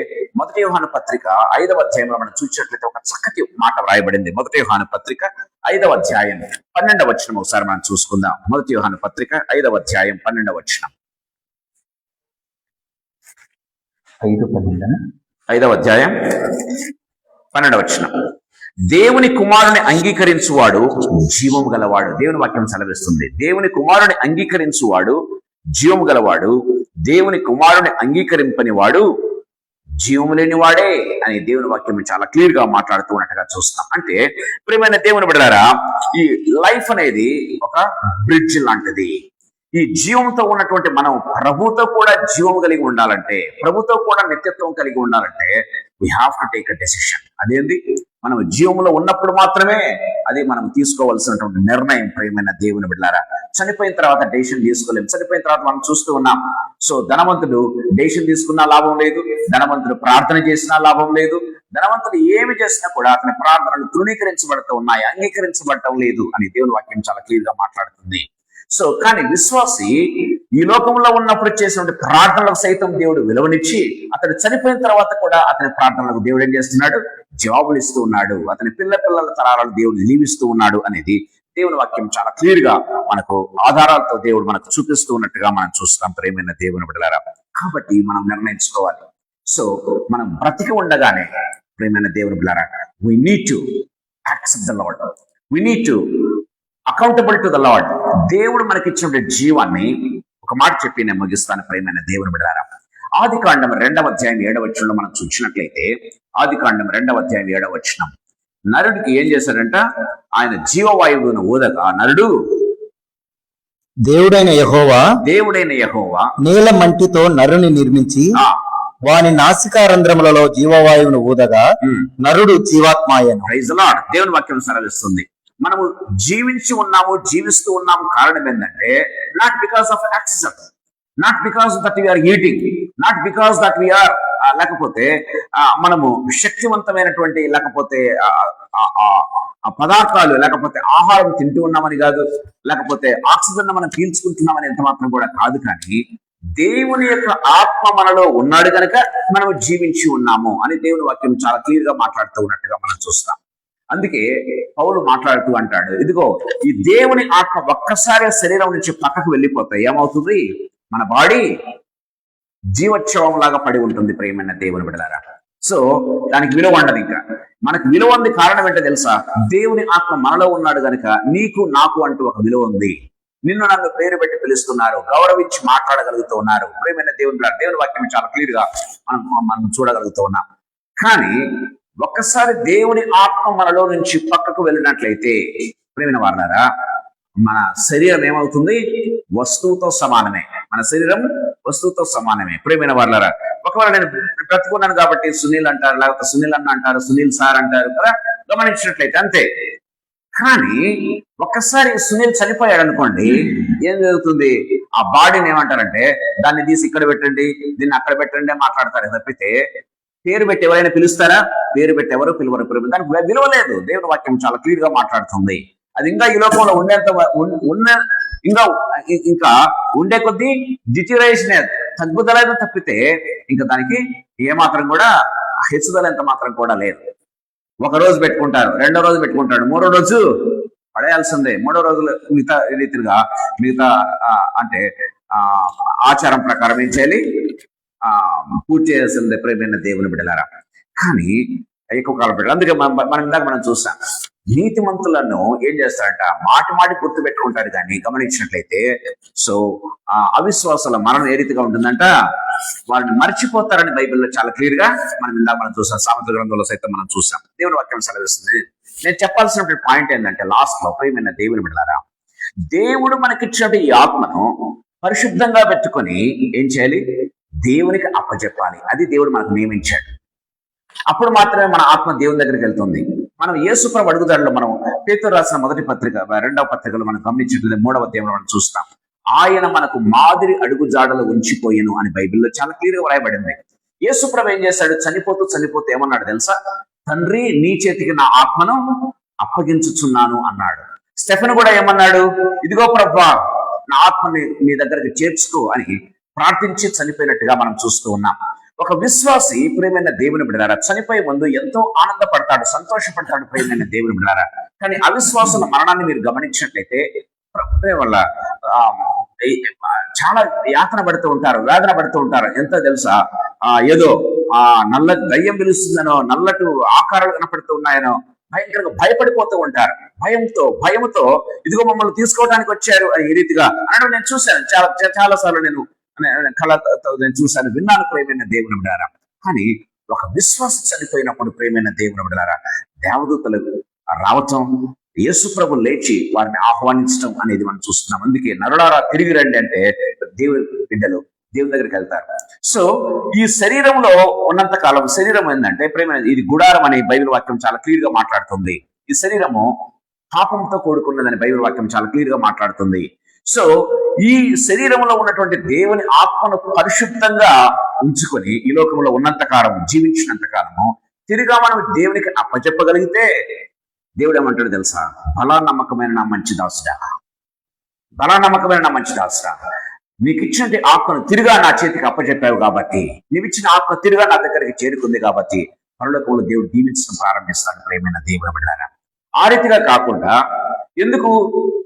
1 యోహాను పత్రిక 5వ అధ్యాయంలో మనం చూసినట్లయితే ఒక చక్కటి మాట వ్రాయబడింది. 1 యోహాను పత్రిక 5వ అధ్యాయం 12వ వచనం ఒకసారి మనం చూసుకుందాం. 1 యోహాను పత్రిక 5వ అధ్యాయం 12వ వచనం. 5వ అధ్యాయం 12వ వచనం. దేవుని కుమారుని అంగీకరించువాడు జీవము గలవాడు. దేవుని వాక్యం సెలవిస్తుంది, దేవుని కుమారుని అంగీకరించువాడు జీవము గలవాడు, దేవుని కుమారుని అంగీకరింపని వాడు జీవము లేని వాడే అని దేవుని వాక్యం చాలా క్లియర్ గా మాట్లాడుతూ ఉన్నట్టుగా చూస్తాం. అంటే ప్రియమైన దేవుని బిడ్డలారా, ఈ లైఫ్ అనేది ఒక బ్రిడ్జ్ లాంటిది. ఈ జీవంతో ఉన్నటువంటి మనం ప్రభుతో కూడా జీవం కలిగి ఉండాలంటే, ప్రభుతో కూడా నిత్యత్వం కలిగి ఉండాలంటే we have to take a decision. అదేంది, మనం జీవంలో ఉన్నప్పుడు మాత్రమే అది మనం తీసుకోవాల్సినటువంటి నిర్ణయం. ప్రియమైన దేవుని బిడ్డలారా, చనిపోయిన తర్వాత డెసిషన్ తీసుకోలేము. చనిపోయిన తర్వాత మనం చూస్తూ ఉన్నాం. సో ధనవంతుడు డెసిషన్ తీసుకున్నా లాభం లేదు, ధనవంతుడు ప్రార్థన చేసినా లాభం లేదు, ధనవంతుడు ఏమి చేసినా కూడా అతని ప్రార్థనలు తృణీకరించబడుతూ ఉన్నాయి, అంగీకరించబడటం లేదు అని దేవుని వాక్యం చాలా క్లియర్ గా మాట్లాడుతుంది. సో కానీ విశ్వాసి ఈ లోకంలో ఉన్నప్పుడు చేసినటువంటి ప్రార్థనలకు సైతం దేవుడు విలువనిచ్చి, అతడు చనిపోయిన తర్వాత కూడా అతని ప్రార్థనలకు దేవుడు ఏం చేస్తున్నాడు, జవాబులు ఇస్తూ ఉన్నాడు. అతని పిల్లల తరాలను దేవుడు నిలిపిస్తూ ఉన్నాడు అనేది దేవుని వాక్యం చాలా క్లియర్ గా మనకు ఆధారాలతో దేవుడు మనకు చూపిస్తూ ఉన్నట్టుగా మనం చూస్తాం. ప్రియమైన దేవుని బిడ్డలారా, కాబట్టి మనం నిర్ణయించుకోవాలి. సో మనం బ్రతికి ఉండగానే ప్రియమైన దేవుని బిడ్డలారా, we need to accept the Lord, we need to accountable to the lord. దేవుడు మనకిచ్చిన జీవాన్ని ఒక మాట చెప్పి నేను ముగిస్తాను. ప్రియమైన దేవుని బిడ్డలారా, ఆదికాండం 2వ అధ్యాయం 7వ వచనంలో మనం చూసినట్లయితే, ఆదికాండం 2వ అధ్యాయం 7వ వచనం, నరుడికి ఏం చేశాడంట, ఆయన జీవవాయువును ఊదగా నరుడు దేవుడైన యెహోవా నీల మంటితో నరుని నిర్మించి వాని నాసికారంధ్రములలో జీవవాయువును ఊదగా నరుడు జీవాత్మాయను. Praise the lord. దేవుని వాక్యం సెలవిస్తుంది, మనము జీవించి ఉన్నాము, జీవిస్తూ ఉన్నాము. కారణం ఏంటంటే, not because of oxygen, not because that we are eating, not because that we are లేకపోతే మనము శక్తివంతమైనటువంటి లేకపోతే పదార్థాలు లేకపోతే ఆహారం తింటూ ఉన్నామని కాదు, లేకపోతే ఆక్సిజన్ మనం పీల్చుకుంటున్నామని ఎంత మాత్రం కూడా కాదు. కానీ దేవుని యొక్క ఆత్మ మనలో ఉన్నాడు కనుక మనం జీవించి ఉన్నాము అని దేవుని వాక్యం చాలా క్లియర్ గా మాట్లాడుతూ ఉన్నట్టుగా మనం చూస్తాం. అందుకే పౌలు మాట్లాడుతూ అంటాడు, ఇదిగో ఈ దేవుని ఆత్మ ఒక్కసారి శరీరం నుంచి పక్కకు వెళ్ళిపోతే ఏమవుతుంది, మన బాడీ జీవోత్సవం లాగా పడి ఉంటుంది. ప్రియమైన దేవుని బిడ్డలారా, సో దానికి విలువ ఉండదు. ఇంకా మనకు విలువ ఉంది. కారణం ఏంటో తెలుసా, దేవుని ఆత్మ మనలో ఉన్నాడు కనుక నీకు నాకు అంటూ ఒక విలువ ఉంది. నిన్ను నన్ను పేరు పెట్టి పిలుస్తున్నారు, గౌరవించి మాట్లాడగలుగుతూ ఉన్నారు. ప్రియమైన దేవుని వాక్యం చాలా క్లియర్ గా మనం చూడగలుగుతూ ఉన్నాం. కానీ ఒక్కసారి దేవుని ఆత్మ మనలో నుంచి పక్కకు వెళ్ళినట్లయితే ప్రియమైన వారలారా, మన శరీరం ఏమవుతుంది, వస్తువుతో సమానమే. మన శరీరం వస్తువుతో సమానమే. ప్రియమైన వాళ్ళారా, ఒకవేళ నేను బ్రతుకున్నాను కాబట్టి సునీల్ అంటారు, లేకపోతే సునీల్ అన్న అంటారు, సునీల్ సార్ అంటారు కదా, గమనించినట్లయితే అంతే. కానీ ఒక్కసారి సునీల్ చనిపోయాడు అనుకోండి, ఏం జరుగుతుంది? ఆ బాడీని ఏమంటారంటే దాన్ని తీసి ఇక్కడ పెట్టండి, దీన్ని అక్కడ పెట్టండి మాట్లాడతారు తప్పితే పేరు పెట్టి ఎవరైనా పిలుస్తారా? పేరు పెట్టి ఎవరు పిలువరు. దానికి విలువ లేదు. దేవుని వాక్యం చాలా క్లియర్ గా మాట్లాడుతుంది. అది ఇంకా ఈ లోకంలో ఇంకా ఉండే కొద్దీ డిటరేషన్ తగ్గుదలేదు తప్పితే ఇంకా దానికి ఏమాత్రం కూడా హెచ్చుదల ఎంత మాత్రం కూడా లేదు. ఒక రోజు పెట్టుకుంటారు, రెండో రోజు పెట్టుకుంటాడు, మూడో రోజు పడేయాల్సిందే. మూడో రోజులు మిగతా రీతిగా అంటే ఆచారం ప్రకారం ఏం చేయాలి? పూర్తి చేయాల్సిందే ప్రేమైన దేవుని బిడ్డలారా. కానీ ఎక్కువ కాలం పెట్టారు. అందుకే మనం చూసాం, నీతిమంతులను ఏం చేస్తారంట, మాటి గుర్తు పెట్టుకుంటారు. కానీ గమనించినట్లయితే సో అవిశ్వాసాల మరణం ఏ రీతిగా ఉంటుందంట, వాళ్ళని మర్చిపోతారని బైబిల్లో చాలా క్లియర్ గా మనం చూసాం. సామెతల గ్రంథంలో సైతం మనం చూసాం. దేవుని వాక్యం సెలవిస్తుంది. నేను చెప్పాల్సిన పాయింట్ ఏంటంటే లాస్ట్ లో, ప్రియమైన దేవుని బిడ్డలారా, దేవుడు మనకిచ్చినట్టు ఈ ఆత్మను పరిశుద్ధంగా పెట్టుకొని ఏం చేయాలి? దేవునికి అప్పచెప్పాలి. అది దేవుడు మనకు నియమించాడు. అప్పుడు మాత్రమే మన ఆత్మ దేవుని దగ్గరికి వెళ్తుంది. మనం యేసుప్రభు అడుగుదాడులో మనం పేతురు రాసిన మొదటి పత్రిక 2వ పత్రికలో మనం గమనించినట్లయితే 3వ అధ్యాయంలో మనం చూస్తాం. ఆయన మనకు మాదిరి అడుగు జాడలు ఉంచిపోయెను అని బైబిల్లో చాలా క్లియర్ గా వ్రాయబడింది. యేసుప్రభు ఏం చేశాడు? చనిపోతూ ఏమన్నాడు తెలుసా? తండ్రి, నీ చేతికి నా ఆత్మను అప్పగించుచున్నాను అన్నాడు. స్టెఫెను కూడా ఏమన్నాడు? ఇదిగో ప్రభువా, నా ఆత్మని నీ దగ్గరికి చేర్చుకో అని ప్రార్థించి చనిపోయినట్టుగా మనం చూస్తూ ఉన్నాం. ఒక విశ్వాసి, ప్రియమైన దేవుని బిడ్డలారా, చనిపోయే ముందు ఎంతో ఆనందపడతాడు, సంతోషపడతాడు ప్రియమైన దేవుని బిడ్డలారా. కానీ అవిశ్వాసుల మరణాన్ని మీరు గమనించినట్లయితే వల్ల చాలా యాతన పడుతూ ఉంటారు, వేదన పడుతూ ఉంటారు. ఎంత తెలుసా? ఏదో నల్ల దయ్యం పిలుస్తుందనో, నల్లటి ఆకారాలు కనపడుతూ ఉన్నాయనో భయంకరంగా భయపడిపోతూ ఉంటారు. భయముతో ఇదిగో మమ్మల్ని తీసుకోవడానికి వచ్చారు అని ఈ రీతిగా అనడం నేను చూశాను. చాలా సార్లు నేను చూశాను, విన్నాను ప్రియమైన దేవుని బిడ్డలారా. కానీ ఒక విశ్వాస చనిపోయినప్పుడు ప్రియమైన దేవుని బిడ్డలారా, దేవదూతలు రావటం, యేసుప్రభు లేచి వారిని ఆహ్వానించడం అనేది మనం చూస్తున్నాం. అందుకే నరులారా తిరిగి రండి అంటే దేవుని బిడ్డలు దేవుని దగ్గరికి వెళ్తారు. సో ఈ శరీరంలో ఉన్నంత కాలం శరీరం ఏంటంటే ప్రేమ, ఇది గుడారం అనే బైబిల్ వాక్యం చాలా క్లియర్ గా మాట్లాడుతుంది. ఈ శరీరము పాపంతో కూడుకున్నదని బైబిల్ వాక్యం చాలా క్లియర్ గా మాట్లాడుతుంది. సో ఈ శరీరంలో ఉన్నటువంటి దేవుని ఆత్మను పరిశుద్ధంగా ఉంచుకొని ఈ లోకంలో ఉన్నంత కాలం, జీవించినంత కాలము తిరిగా మనం దేవునికి అప్పచెప్పగలిగితే దేవుడు ఏమంటాడు తెలుసా? బలా నమ్మకమైన నా మంచి దాసుడా, నీకు ఇచ్చినటువంటి ఆత్మను తిరిగా నా చేతికి అప్పచెప్పావు కాబట్టి, నీవిచ్చిన ఆత్మ తిరిగా నా దగ్గరికి చేరుకుంది కాబట్టి పరలోకంలో దేవుడు దీవించడం ప్రారంభిస్తాడు ప్రియమైన దేవుని బిడ్డలారా. ఆ రీతిగా కాకుండా, ఎందుకు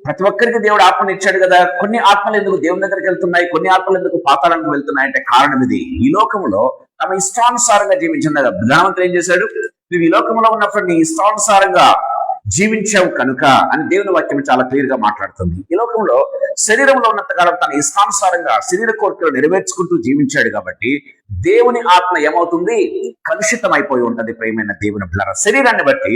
ప్రతి ఒక్కరికి దేవుడు ఆత్మను ఇచ్చాడు కదా, కొన్ని ఆత్మలు ఎందుకు దేవుని దగ్గరికి వెళ్తున్నాయి, కొన్ని ఆత్మలు ఎందుకు పాతాళానికి వెళ్తున్నాయి అంటే కారణం ఇది. ఈ లోకంలో తమ ఇష్టానుసారంగా జీవించిన ధనవంతుడు ఏం చేశాడు? నువ్వు ఈ లోకంలో ఉన్నప్పుడు నీ ఇష్టానుసారంగా జీవించావు కనుక అని దేవుని వాక్యం చాలా క్లియర్ గా మాట్లాడుతుంది. ఈ లోకంలో శరీరంలో ఉన్నంతకాలం తన ఇష్టానుసారంగా శరీర కోరికలు నెరవేర్చుకుంటూ జీవించాడు కాబట్టి దేవుని ఆత్మ ఏమవుతుంది? కలుషితం అయిపోయి ఉంటది ప్రియమైన దేవుని బిడ్డలారా. శరీరాన్ని బట్టి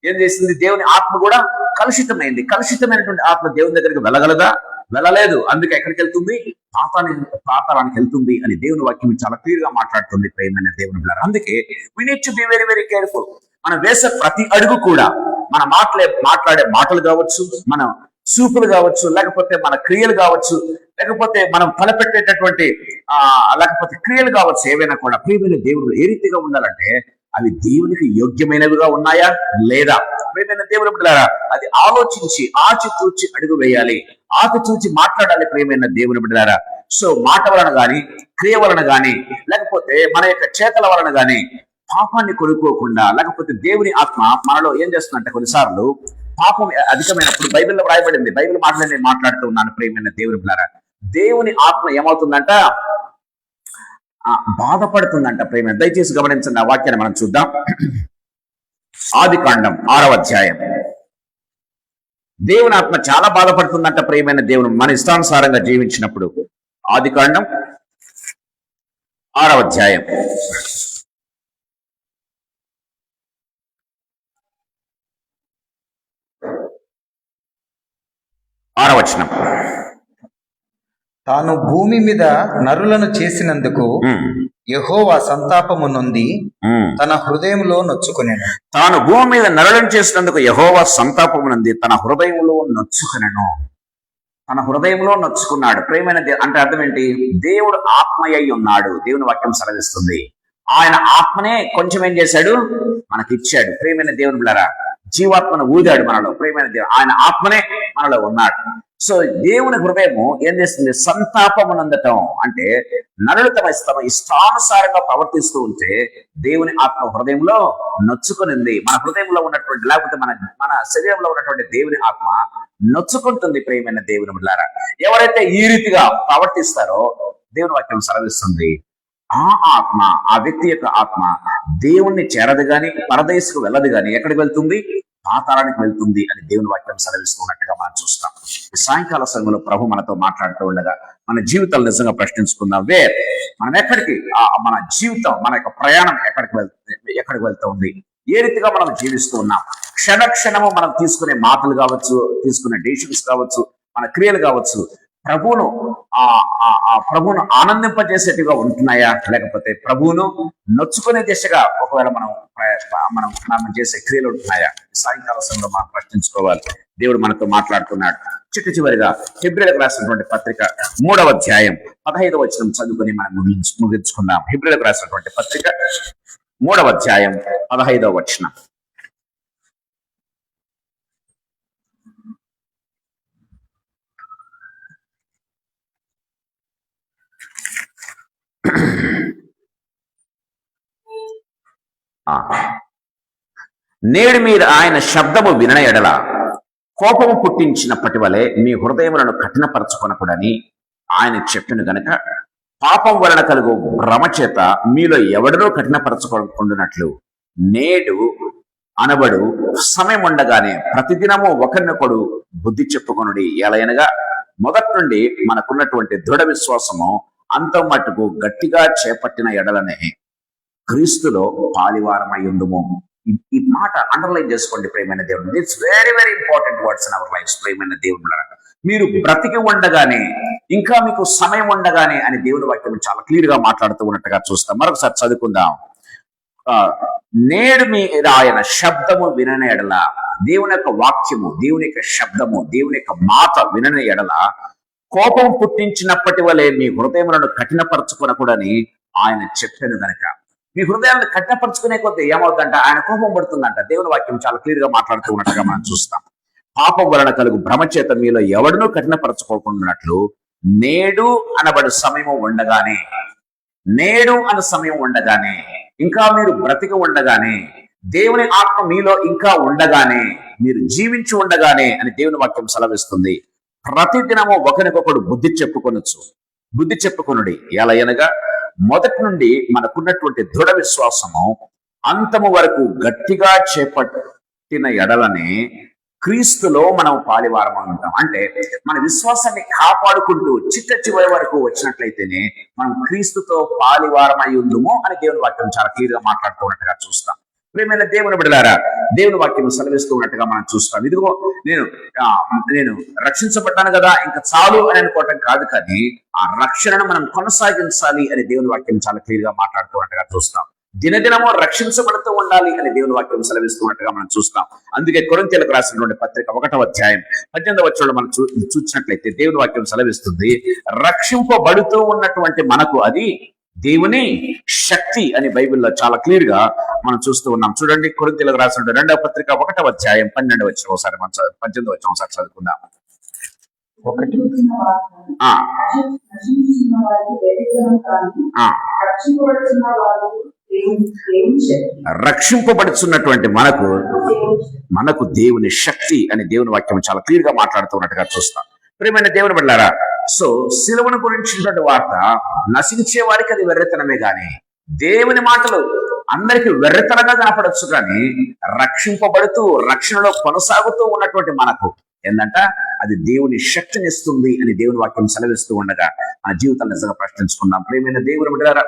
ఏం చేసింది? దేవుని ఆత్మ కూడా కలుషితమైంది. కలుషితమైనటువంటి ఆత్మ దేవుని దగ్గరికి వెళ్ళగలదా? వెళ్ళలేదు. అందుకే ఎక్కడికి వెళ్తుంది? పాతాళానికి వెళ్తుంది అని దేవుని వాక్యం చాలా క్లియర్ గా మాట్లాడుతుంది ప్రియమైన దేవుని బిడ్డలారా. అందుకే we need to be very very careful. మనం వేసే ప్రతి అడుగు కూడా, మన మాట్లాడే మాటలు కావచ్చు, మన చూపులు కావచ్చు, లేకపోతే మన క్రియలు కావచ్చు, లేకపోతే మనం తలపెట్టేటటువంటి లేకపోతే క్రియలు కావచ్చు, ఏవైనా కూడా ప్రియమైన దేవుడు ఏ రీతిగా ఉండాలంటే అవి దేవునికి యోగ్యమైనవిగా ఉన్నాయా లేదా? ప్రియమైన దేవుని బిడ్డలారా, అది ఆలోచించి ఆచితూచి అడుగు వేయాలి, ఆచితూచి మాట్లాడాలి ప్రియమైన దేవుని బిడ్డలారా. సో మాట వలన గాని, క్రియ వలన గాని, లేకపోతే మన యొక్క చేతల వలన గాని పాపాన్ని కొనుక్కోకుండా, లేకపోతే దేవుని ఆత్మ మనలో ఏం చేస్తుందంటే కొన్నిసార్లు పాపం అధికమైనప్పుడు బైబిల్లో వ్రాయబడింది, బైబిల్ మాటలు నేను మాట్లాడుతూ ఉన్నాను ప్రియమైన దేవుని బిడ్డలారా, దేవుని ఆత్మ ఏమవుతుందంట? బాధపడుతుందంట ప్రేమ. దయచేసి గమనించండి, ఆ వాక్యాన్ని మనం చూద్దాం. ఆదికాండం 6వ అధ్యాయం. దేవుని ఆత్మ చాలా బాధపడుతుందంట ప్రియమైన దేవుని మన ఇష్టానుసారంగా జీవించినప్పుడు. ఆదికాండం 6వ అధ్యాయం 6వ వచనం. తాను భూమి మీద నరులను చేసినందుకు యెహోవా సంతాపము నొంది తన హృదయంలో నొచ్చుకొనెను. తాను భూమి మీద నరులను చేసినందుకు యెహోవా సంతాపమునంది తన హృదయంలో నొచ్చుకొనెను. తన హృదయంలో నొచ్చుకున్నాడు. ప్రేమైన అంటే అర్థం ఏంటి? దేవుడు ఆత్మయ్యి ఉన్నాడు. దేవుని వాక్యం సెలవిస్తుంది. ఆయన ఆత్మనే కొంచెం ఏం చేశాడు? మనకిచ్చాడు. ప్రేమైన దేవుని బిడ్డలారా, జీవాత్మను ఊదాడు మనలో. ప్రేమైన దేవుడు ఆయన ఆత్మనే మనలో ఉన్నాడు. సో దేవుని హృదయము ఏం చేస్తుంది? సంతాపమునందటం అంటే నరులు తమ ఇష్టానుసారంగా ప్రవర్తిస్తూ ఉంటే దేవుని ఆత్మ హృదయంలో నొచ్చుకునింది. మన హృదయంలో ఉన్నటువంటి, లేకపోతే మన శరీరంలో ఉన్నటువంటి దేవుని ఆత్మ నొచ్చుకుంటుంది. ప్రేమైన దేవుని బిడ్డలారా, ఎవరైతే ఈ రీతిగా ప్రవర్తిస్తారో దేవుని వాక్యం సెలవిస్తుంది, ఆ ఆత్మ, ఆ వ్యక్తి యొక్క ఆత్మ దేవుణ్ణి చేరదు గాని, పరదేశకు వెళ్ళదు గాని ఎక్కడికి వెళ్తుంది? పాతాళానికి వెళ్తుంది అని దేవుని వాక్యం సెలవిస్తున్నట్టుగా మనం చూస్తాం. ఈ సాయంకాల సమయంలో ప్రభు మనతో మాట్లాడుతూ ఉండగా మన జీవితాలు నిజంగా ప్రశ్నించుకుందాం. మనం ఎక్కడికి, మన జీవితం, మన యొక్క ప్రయాణం ఎక్కడికి వెళ్తూ ఉంది? ఏ రీతిగా మనం జీవిస్తూ ఉన్నాం? క్షణక్షణము మనం తీసుకునే మాటలు కావచ్చు, తీసుకునే డెసిషన్స్ కావచ్చు, మన క్రియలు కావచ్చు, ప్రభువును ఆనందింపజేసేట్టుగా ఉంటున్నాయా, లేకపోతే ప్రభువును నొచ్చుకునే దిశగా ఒకవేళ మనం చేసే క్రియలు ఉంటున్నాయా? సాయంకాల సమయంలో మనం ప్రశ్నించుకోవాలి. దేవుడు మనతో మాట్లాడుతున్నాడు. చివరిగా హెబ్రీయులకు రాసినటువంటి పత్రిక 3వ అధ్యాయం 15వ వచనం చదువుకుని మనం ముగించుకుందాం. హెబ్రీయులకు రాసినటువంటి పత్రిక 3వ అధ్యాయం 15వ వచనం. నేడు మీరు ఆయన శబ్దము వినని ఎడల కోపము పుట్టించినప్పటి వలె మీ హృదయములను కఠినపరచుకొనకూడని ఆయన చెప్పిన గనుక పాపం వలన కలుగు భ్రమ చేత మీలో ఎవడనో కఠినపరచుకుంటున్నట్లు నేడు అనబడు సమయం ఉండగానే ప్రతిదినము ఒకరినొకడు బుద్ధి చెప్పుకొనుడి. ఎలయనగా మొదటి నుండి మనకున్నటువంటి దృఢ విశ్వాసము అంతం మట్టుకు గట్టిగా చేపట్టిన ఎడలనే క్రీస్తులో పాలివారమై ఉందుము. ఈ మాట అండర్లైన్ చేసుకోండి ప్రియమైన దేవుడు. It's very very important words in our lifes. ప్రియమైన దేవుడు, మీరు బ్రతికి ఉండగానే, ఇంకా మీకు సమయం ఉండగానే అని దేవుని వాక్యం చాలా క్లియర్ గా మాట్లాడుతూ ఉన్నట్టుగా చూస్తాం. మరొకసారి చదువుకుందాం. నేడు మీరు ఆయన శబ్దము వినని ఎడల, దేవుని యొక్క వాక్యము, దేవుని యొక్క శబ్దము, దేవుని యొక్క మాట వినని ఎడల కోపం పుట్టించినప్పటి వలె మీ హృదయములను కఠినపరచుకొనకూడని ఆయన చెప్పాను గనక. మీ హృదయాన్ని కఠినపరుచుకునే కొద్దీ ఏమవుతుందంట? ఆయన కోపం పడుతుందంట. దేవుని వాక్యం చాలా క్లియర్ గా మాట్లాడుతూ ఉన్నట్టుగా మనం చూస్తాం. పాపం వలన కలుగు భ్రమ చేత మీలో ఎవడనూ కఠినపరచుకోకున్నట్లు నేడు అనబడు సమయం ఉండగానే, నేడు అన్న సమయం ఉండగానే, ఇంకా మీరు బ్రతికి ఉండగానే, దేవుని ఆత్మ మీలో ఇంకా ఉండగానే, మీరు జీవించి ఉండగానే అని దేవుని వాక్యం సెలవిస్తుంది. ప్రతిదినము ఒకరికొకడు బుద్ధి చెప్పుకొనుడి. ఎలయనగా మొదటి నుండి మనకున్నటువంటి దృఢ విశ్వాసము అంతము వరకు గట్టిగా చేపట్టిన ఎడలనే క్రీస్తులో మనం పాలివారం ఉంటాం. అంటే మన విశ్వాసాన్ని కాపాడుకుంటూ చివరి వరకు వచ్చినట్లయితేనే మనం క్రీస్తుతో పాలివారమై ఉందుము అని దేవుని వాక్యం చాలా క్లియర్ గా మాట్లాడుతూ ఉన్నట్టుగా చూస్తాం. ప్రియమైన దేవుని బిడ్డలారా, దేవుని వాక్యం సెలవిస్తూ ఉన్నట్టుగా మనం చూస్తాం. ఇదిగో నేను రక్షించబడ్డాను కదా, ఇంకా చాలు అని అనుకోవటం కాదు, కానీ ఆ రక్షణను మనం కొనసాగించాలి అని దేవుని వాక్యం చాలా క్లియర్ గా మాట్లాడుతూ ఉన్నట్టుగా చూస్తాం. దినదినము రక్షించబడుతూ ఉండాలి అని దేవుని వాక్యం సెలవిస్తున్నట్టుగా మనం చూస్తాం. అందుకే కొరింథీయులకు రాసినటువంటి పత్రిక 1వ అధ్యాయం 18వ వచనంలో మనం చూసినట్లయితే దేవుని వాక్యం సెలవిస్తుంది, రక్షింపబడుతూ ఉన్నటువంటి మనకు అది దేవుని శక్తి అని బైబిల్లో చాలా క్లియర్ గా మనం చూస్తూ ఉన్నాం. చూడండి, కొరింథీయులకు రాసిన 2వ పత్రిక 1వ అధ్యాయం 12వ వచనం ఒకసారి, 18వ వచనం ఒకసారి చదువుకుందాం. రక్షింపబడుతున్నటువంటి మనకు దేవుని శక్తి అని దేవుని వాక్యం చాలా క్లియర్ గా మాట్లాడుతున్నట్టుగా చూస్తాం. ప్రియమైన దేవుని బిడ్డలారా, సో సిలువను గురించినటువంటి వార్త నశించే వారికి అది వెర్రితనమే గాని, దేవుని మాటలు అందరికి వెర్రితనంగా కనపడచ్చు, కానీ రక్షింపబడుతూ రక్షణలో కొనసాగుతూ ఉన్నటువంటి మనకు ఏంటంట అది దేవుని శక్తిని ఇస్తుంది అని దేవుని వాక్యం సెలవిస్తూ ఉండగా మన జీవితాన్ని నిజంగా ప్రశ్నించుకున్నాం. ప్రియమైన దేవుని బిడ్డలారా,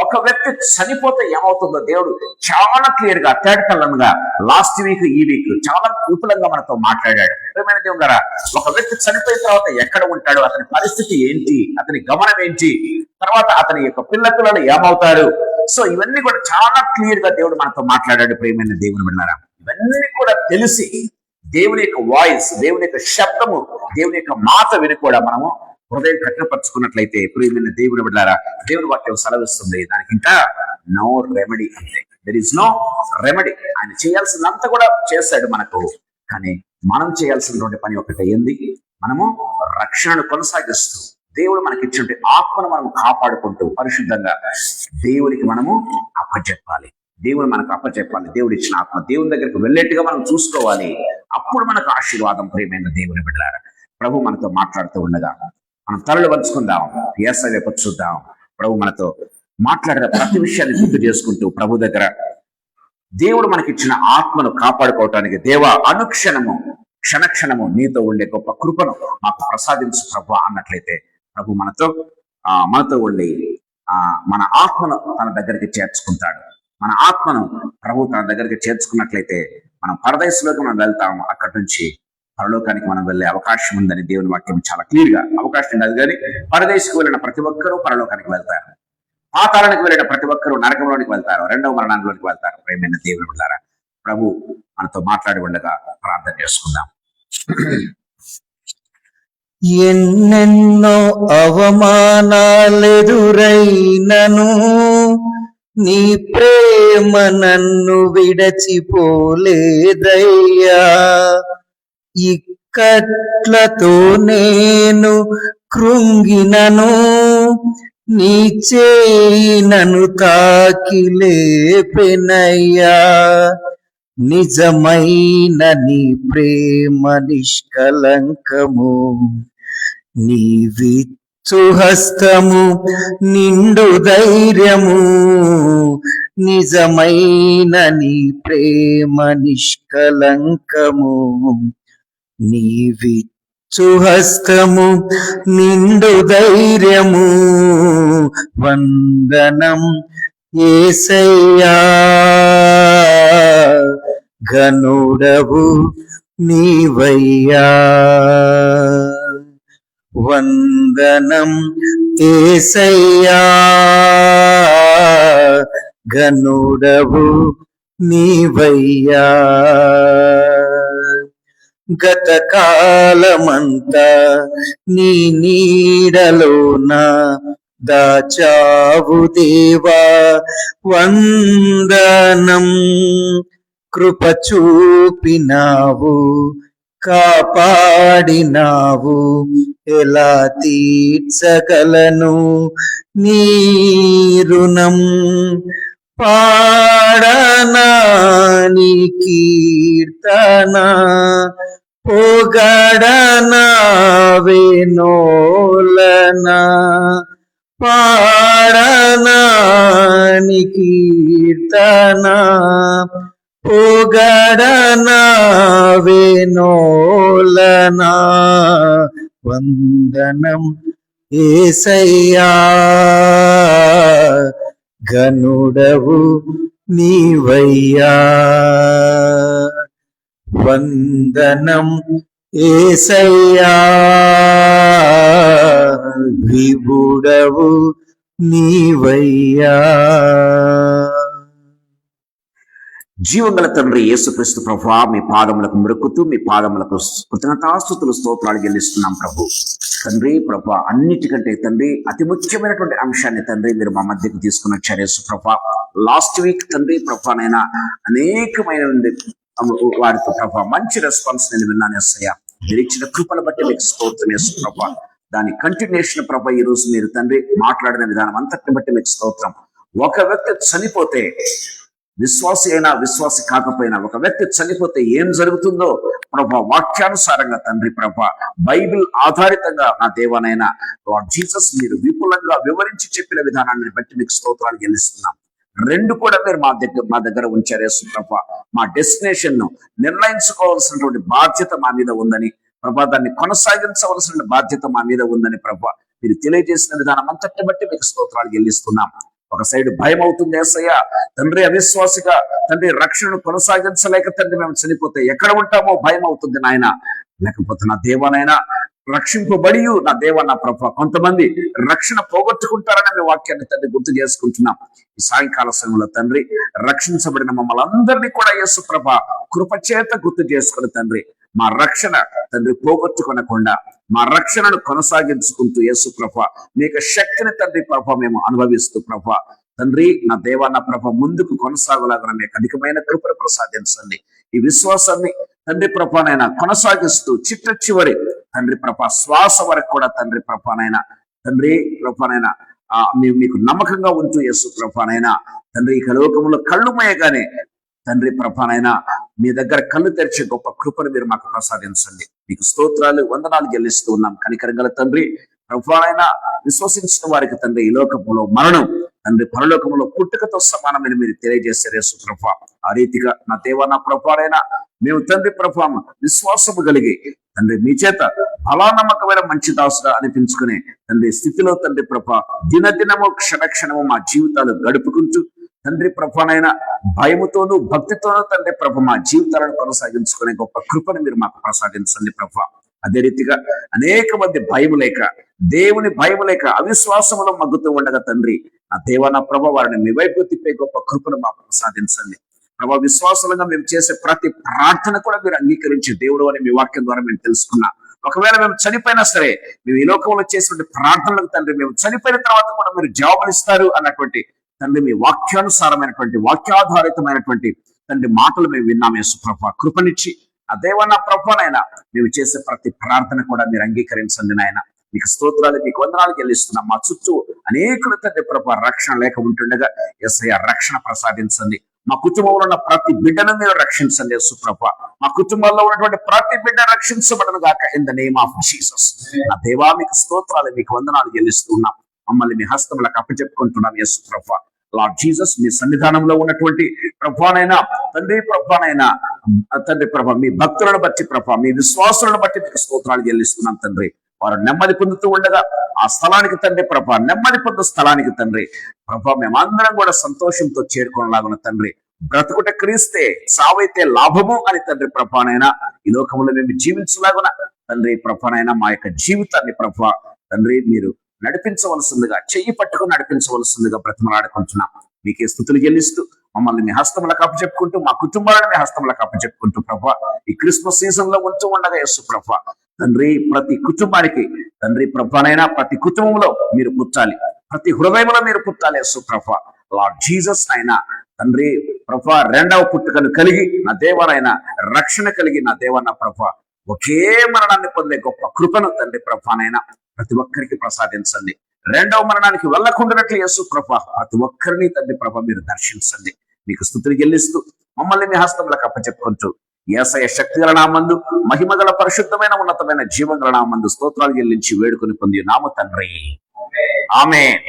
ఒక వ్యక్తి చనిపోతే ఏమవుతుందో దేవుడు చాలా క్లియర్ గా తేటతెల్లంగా లాస్ట్ వీక్ ఈ వీక్ చాలా విపులంగా మనతో మాట్లాడాడు. ప్రియమైన దేవుడారా, ఒక వ్యక్తి చనిపోయిన తర్వాత ఎక్కడ ఉంటాడు, అతని పరిస్థితి ఏంటి, అతని గమనం ఏంటి, తర్వాత అతని యొక్క పిల్లలు ఏమవుతారు, సో ఇవన్నీ కూడా చాలా క్లియర్ గా దేవుడు మనతో మాట్లాడాడు. ప్రియమైన దేవుని బిడ్డలారా, ఇవన్నీ కూడా తెలిసి దేవుని యొక్క వాయిస్, దేవుని యొక్క శబ్దము, దేవుని యొక్క మాట విని కూడా మనము హృదయం కఠినపరుచుకున్నట్లయితే ప్రియమైన దేవుని బిడ్డలారా, దేవుని వాక్యం సెలవిస్తుంది దానికి ఇంకా నో రెమెడీ అంతే. There is no remedy. ఆయన చేయాల్సిందంతా కూడా చేశాడు మనకు. కానీ మనం చేయాల్సినటువంటి పని ఒకటే, ఏంది? మనము రక్షణను కొనసాగిస్తూ దేవుడు మనకి ఇచ్చినటువంటి ఆత్మను మనం కాపాడుకుంటూ పరిశుద్ధంగా దేవునికి మనము అప్పచెప్పాలి. దేవుడు మనకు అప్పచెప్పాలి. దేవుడు ఇచ్చిన ఆత్మ దేవుని దగ్గరికి వెళ్ళేట్టుగా మనం చూసుకోవాలి. అప్పుడు మనకు ఆశీర్వాదం. ప్రియమైన దేవుని బిడ్డలారా, ప్రభు మనతో మాట్లాడుతూ ఉండగా మనం తలలు వంచుకుందాం, యేసయ్య వైపు చూద్దాం. ప్రభు మనతో మాట్లాడిన ప్రతి విషయాన్ని గుర్తు చేసుకుంటూ ప్రభు దగ్గర దేవుడు మనకిచ్చిన ఆత్మను కాపాడుకోవటానికి, దేవా అనుక్షణము క్షణక్షణము నీతో ఉండే గొప్ప కృపను మాకు ప్రసాదించు ప్రభు అన్నట్లయితే ప్రభు మనతో ఉండి మన ఆత్మను తన దగ్గరికి చేర్చుకుంటాడు. మన ఆత్మను ప్రభు తన దగ్గరికి చేర్చుకున్నట్లయితే మనం పరదేశంలోకి మనం వెళ్తాం. అక్కడి నుంచి పరలోకానికి మనం వెళ్ళే అవకాశం ఉందని దేవుని వాక్యం చాలా క్లియర్ గా, అవకాశం కాదు కానీ పరదేశకు వెళ్ళిన ప్రతి ఒక్కరూ పరలోకానికి వెళ్తారు. పాతాళానికి వెళ్ళిన ప్రతి ఒక్కరూ నరకంలోనికి వెళ్తారు, రెండవ మరణంలోనికి వెళ్తారు. ప్రియమైన దేవుని బిడ్డలారా, ప్రభు మనతో మాట్లాడి ఉండగా ప్రార్థన చేసుకుందాం. ఎన్నెన్నో అవమానాలెదురైనను నీ ప్రేమ నన్ను విడచిపోలేదయ్యా. ఇక్కట్లతో నేను కృంగినను నీ చేయి నన్ను తాకి లేపెనయ్యా. నిజమైన నీ ప్రేమ నిష్కలంకము, నీ విచ్చుహస్తము నిండు ధైర్యము. నిజమైన నీ ప్రేమ నిష్కలంకము, నీ విచ్చుహస్తము నిండు ధైర్యము. వందనం యేసయ్యా, ఘనుడవు నీవయ్యా. వందనం యేసయ్యా, ఘనుడవు నీవయ్యా. గత కాలమంతా నీ నీడలోన దాచావు దేవా, వందనం. కృప చూపినావు, కాపాడినావు, ఎలా తీర్చగలను నీ రుణం. పాడనా నీ కీర్తన, పొగడనా వేనోలనా. పాడనా నీ కీర్తన, పొగడనా వేనోలనా. వందనం యేసయ్యా, ఘనుడవు నీవయ్యా. వందనం యేసయ్యా, విభుడవు నీవయ్యా. జీవగల తండ్రి యేసుక్రీస్తు ప్రభువా, మీ పాదములకు మొక్కుతూ మీ పాదములకు కృతజ్ఞతాస్తుతులు స్తోత్రాలు చెల్లిస్తున్నాం ప్రభు. తండ్రి ప్రభువా, అన్నిటికంటే తండ్రి అతి ముఖ్యమైనటువంటి అంశాన్ని తండ్రి మీరు మా మధ్యకు తీసుకుని వచ్చారు యేసు ప్రభువా. లాస్ట్ వీక్ తండ్రి ప్రభువానైనా అనేకమైన వారితో ప్రభువా మంచి రెస్పాన్స్ నేను విన్నాను యేసయ్యా. మీరు ఇచ్చిన కృపను బట్టి మీకు స్తోత్రం యేసు ప్రభువా. దాని కంటిన్యూషన్ ప్రభా ఈ రోజు మీరు తండ్రి మాట్లాడిన విధానం అంతటిని బట్టి మీకు స్తోత్రం. ఒక వ్యక్తి చనిపోతే, విశ్వాసి అయినా విశ్వాసి కాకపోయినా, ఒక వ్యక్తి చనిపోతే ఏం జరుగుతుందో ప్రభా వాక్యానుసారంగా తండ్రి ప్రభా బైబిల్ ఆధారితంగా నా దేవానైనా జీసస్ మీరు విపులంగా వివరించి చెప్పిన విధానాన్ని బట్టి మీకు స్తోత్రాలు చెల్లిస్తున్నాం. రెండు కూడా మీరు మా దగ్గర ఉంచారు యేసు ప్రభా. మా డెస్టినేషన్ ను నిర్ణయించుకోవాల్సినటువంటి బాధ్యత మా మీద ఉందని ప్రభా దాన్ని కొనసాగించవలసిన బాధ్యత మా మీద ఉందని ప్రభా మీరు తెలియజేసిన విధానం అంతటి బట్టి మీకు స్తోత్రాలు చెల్లిస్తున్నాం. ఒక సైడ్ భయం అవుతుంది యేసయ్య, తండ్రి అవిశ్వాసిగా తండ్రి రక్షణను కొనసాగించలేక తండ్రి మేము చనిపోతే ఎక్కడ ఉంటామో భయం అవుతుంది నాయన. లేకపోతే నా దేవనైనా రక్షింపబడి నా దేవ నా ప్రభ కొంతమంది రక్షణ పోగొట్టుకుంటారని మీ వాక్యాన్ని తండ్రి గుర్తు చేసుకుంటున్నాం. ఈ సాయంకాల సమయంలో తండ్రి రక్షించబడిన మమ్మల్ని అందరినీ కూడా యేసు ప్రభ కృపచేత గుర్తు చేసుకుని తండ్రి మా రక్షణ తండ్రి పోగొట్టుకొనకుండా మా రక్షణను కొనసాగించుకుంటూ యేసు ప్రభ మీ యొక్క శక్తిని తండ్రి ప్రభ మేము అనుభవిస్తూ ప్రభ తండ్రి నా దేవ నా ప్రభ ముందుకు కొనసాగలాగా మీ అధికమైన కృపను ప్రసాదించండి. ఈ విశ్వాసాన్ని తండ్రి ప్రభానైనా కొనసాగిస్తూ చిట్ట చివరి తండ్రి ప్రభ శ్వాస వరకు కూడా తండ్రి ప్రభానైనా తండ్రి ప్రభానైనా మీకు నమ్మకంగా ఉంటూ యేసు ప్రభానైనా తండ్రి ఈ లోకంలో కళ్ళు మోయగానే తండ్రి ప్రభానైనా మీ దగ్గర కళ్ళు తెరిచే గొప్ప కృపను మీరు మాకు ప్రసాదించండి. మీకు స్తోత్రాలు వందనాలు చెల్లిస్తూ ఉన్నాం. కనికరం గల తండ్రి ప్రభానైనా విశ్వసించిన వారికి తండ్రి ఈ లోకంలో మరణం తండ్రి పరలోకంలో పుట్టుకతో సమానమని మీరు తెలియజేశారు యేసు ప్రభా. ఆ రీతిగా నా దేవ నా ప్రభానైనా మేము తండ్రి ప్రభా విశ్వాసము కలిగి తండ్రి మీ చేత బలానమ్మకమైన మంచి దాసుగా అనిపించుకునే తండ్రి స్థితిలో తండ్రి ప్రభా దినదినము క్షణక్షణము మా జీవితాలు గడుపుకుంటూ తండ్రి ప్రభానైనా భయముతోనూ భక్తితోనూ తండ్రి ప్రభ మా జీవితాలను కొనసాగించుకునే గొప్ప కృపను మీరు మాకు ప్రసాదించండి ప్రభా. అదే రీతిగా అనేక మంది భయము లేక దేవుని భయము లేక అవిశ్వాసములో మగ్గుతూ ఉండగా తండ్రి నా దేవ నా ప్రభ వారిని మీ వైపు తిప్పే గొప్ప కృపను మాకు ప్రసాదించండి ప్రభా. విశ్వాసంగా మేము చేసే ప్రతి ప్రార్థన కూడా మీరు అంగీకరించే దేవుడు అని మీ వాక్యం ద్వారా మేము తెలుసుకున్నాం. ఒకవేళ మేము చనిపోయినా సరే మేము ఈ లోకంలో చేసినటువంటి ప్రార్థనలకు తండ్రి మేము చనిపోయిన తర్వాత కూడా మీరు జవాబులు ఇస్తారు అన్నటువంటి తండ్రి మీ వాక్యానుసారమైనటువంటి వాక్యాధారితమైనటువంటి తండ్రి మాటలు మేము విన్నాం యేసు ప్రభ. కృపనిచ్చి ఆ దేవన్న ప్రభానైనా మేము చేసే ప్రతి ప్రార్థన కూడా మీరు అంగీకరించండి నాయన. మీకు స్తోత్రాలు మీకు వందనాలు చెల్లిస్తున్నాం. మా చుట్టూ అనేకులు తండ్రి ప్రభ రక్షణ లేక ఉంటుండగా యేసయ్య రక్షణ ప్రసాదించండి. మా కుటుంబంలో ఉన్న ప్రతి బిడ్డను మీరు రక్షించండి యేసు ప్రభ. మా కుటుంబంలో ఉన్నటువంటి ప్రతి బిడ్డ రక్షించబడను గాక in the name of Jesus. నా దేవా మీకు స్తోత్రాలు మీకు వందనాలు చెల్లిస్తున్నాం. మమ్మల్ని మీ హస్తములకు అప్పచెప్పుకుంటున్నాం యేసు ప్రభ. లార్డ్ జీసస్ మీ సన్నిధానంలో ఉన్నటువంటి ప్రభానైనా తండ్రి ప్రభానైనా తండ్రి ప్రభ మీ భక్తులను బట్టి ప్రభ మీ విశ్వాసులను బట్టి మీకు స్తోత్రాలు చెల్లిస్తున్నాం తండ్రి. వారు నెమ్మది పొందుతూ ఉండగా ఆ స్థలానికి తండ్రి ప్రభ నెమ్మది పొందు స్థలానికి తండ్రి ప్రభ మేమందరం కూడా సంతోషంతో చేరుకునేలాగున తండ్రి బ్రతుకుట క్రీస్తే సావైతే లాభము అని తండ్రి ప్రభానైనా ఈ లోకంలో మేము జీవించలాగున తండ్రి ప్రభానైనా మా యొక్క జీవితాన్ని ప్రభ తండ్రి మీరు నడిపించవలసిందిగా చెయ్యి పట్టుకుని నడిపించవలసిందిగా బ్రతిమలాడుకుంటున్నాం. మీకే స్తుతులు చెల్లిస్తూ మమ్మల్ని మీ హస్తములకు అప్పచెప్పుకుంటూ మా కుటుంబాలను మీ హస్తములకు అప్పచెప్పుకుంటూ ప్రభా ఈ క్రిస్మస్ సీజన్ లో ఉంటూ ఉండగా యేసు ప్రభా తండ్రి ప్రతి కుటుంబానికి తండ్రి ప్రభానైనా ప్రతి కుటుంబంలో మీరు పుట్టాలి, ప్రతి హృదయంలో మీరు పుట్టాలి యేసు ప్రభా. లార్డ్ జీసస్ అయినా తండ్రి ప్రభా రెండవ పుట్టుకను కలిగి నా దేవనైనా రక్షణ కలిగి నా దేవన్న ప్రభా ఒకే మరణాన్ని పొందే గొప్ప కృపను తండ్రి ప్రభానైనా ప్రతి ఒక్కరికి ప్రసాదించండి. రెండవ మరణానికి వెళ్ళకుండానట్లు యేసు ప్రభ ప్రతి ఒక్కరిని తండ్రి ప్రభ మీరు దర్శించండి. మీకు స్తుతులు చెల్లిస్తూ మమ్మల్ని మీ హస్తములకు అప్పచెప్పుకుంటూ యేసయ్య శక్తిగల నామందు మహిమగల పరిశుద్ధమైన ఉన్నతమైన జీవగల నామందు స్తోత్రాలు చెల్లించి వేడుకొని పొంది నామ తండ్రి ఆమేన్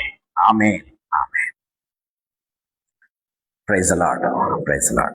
ఆమేన్ ఆమేన్. Praise the lord. Praise the lord.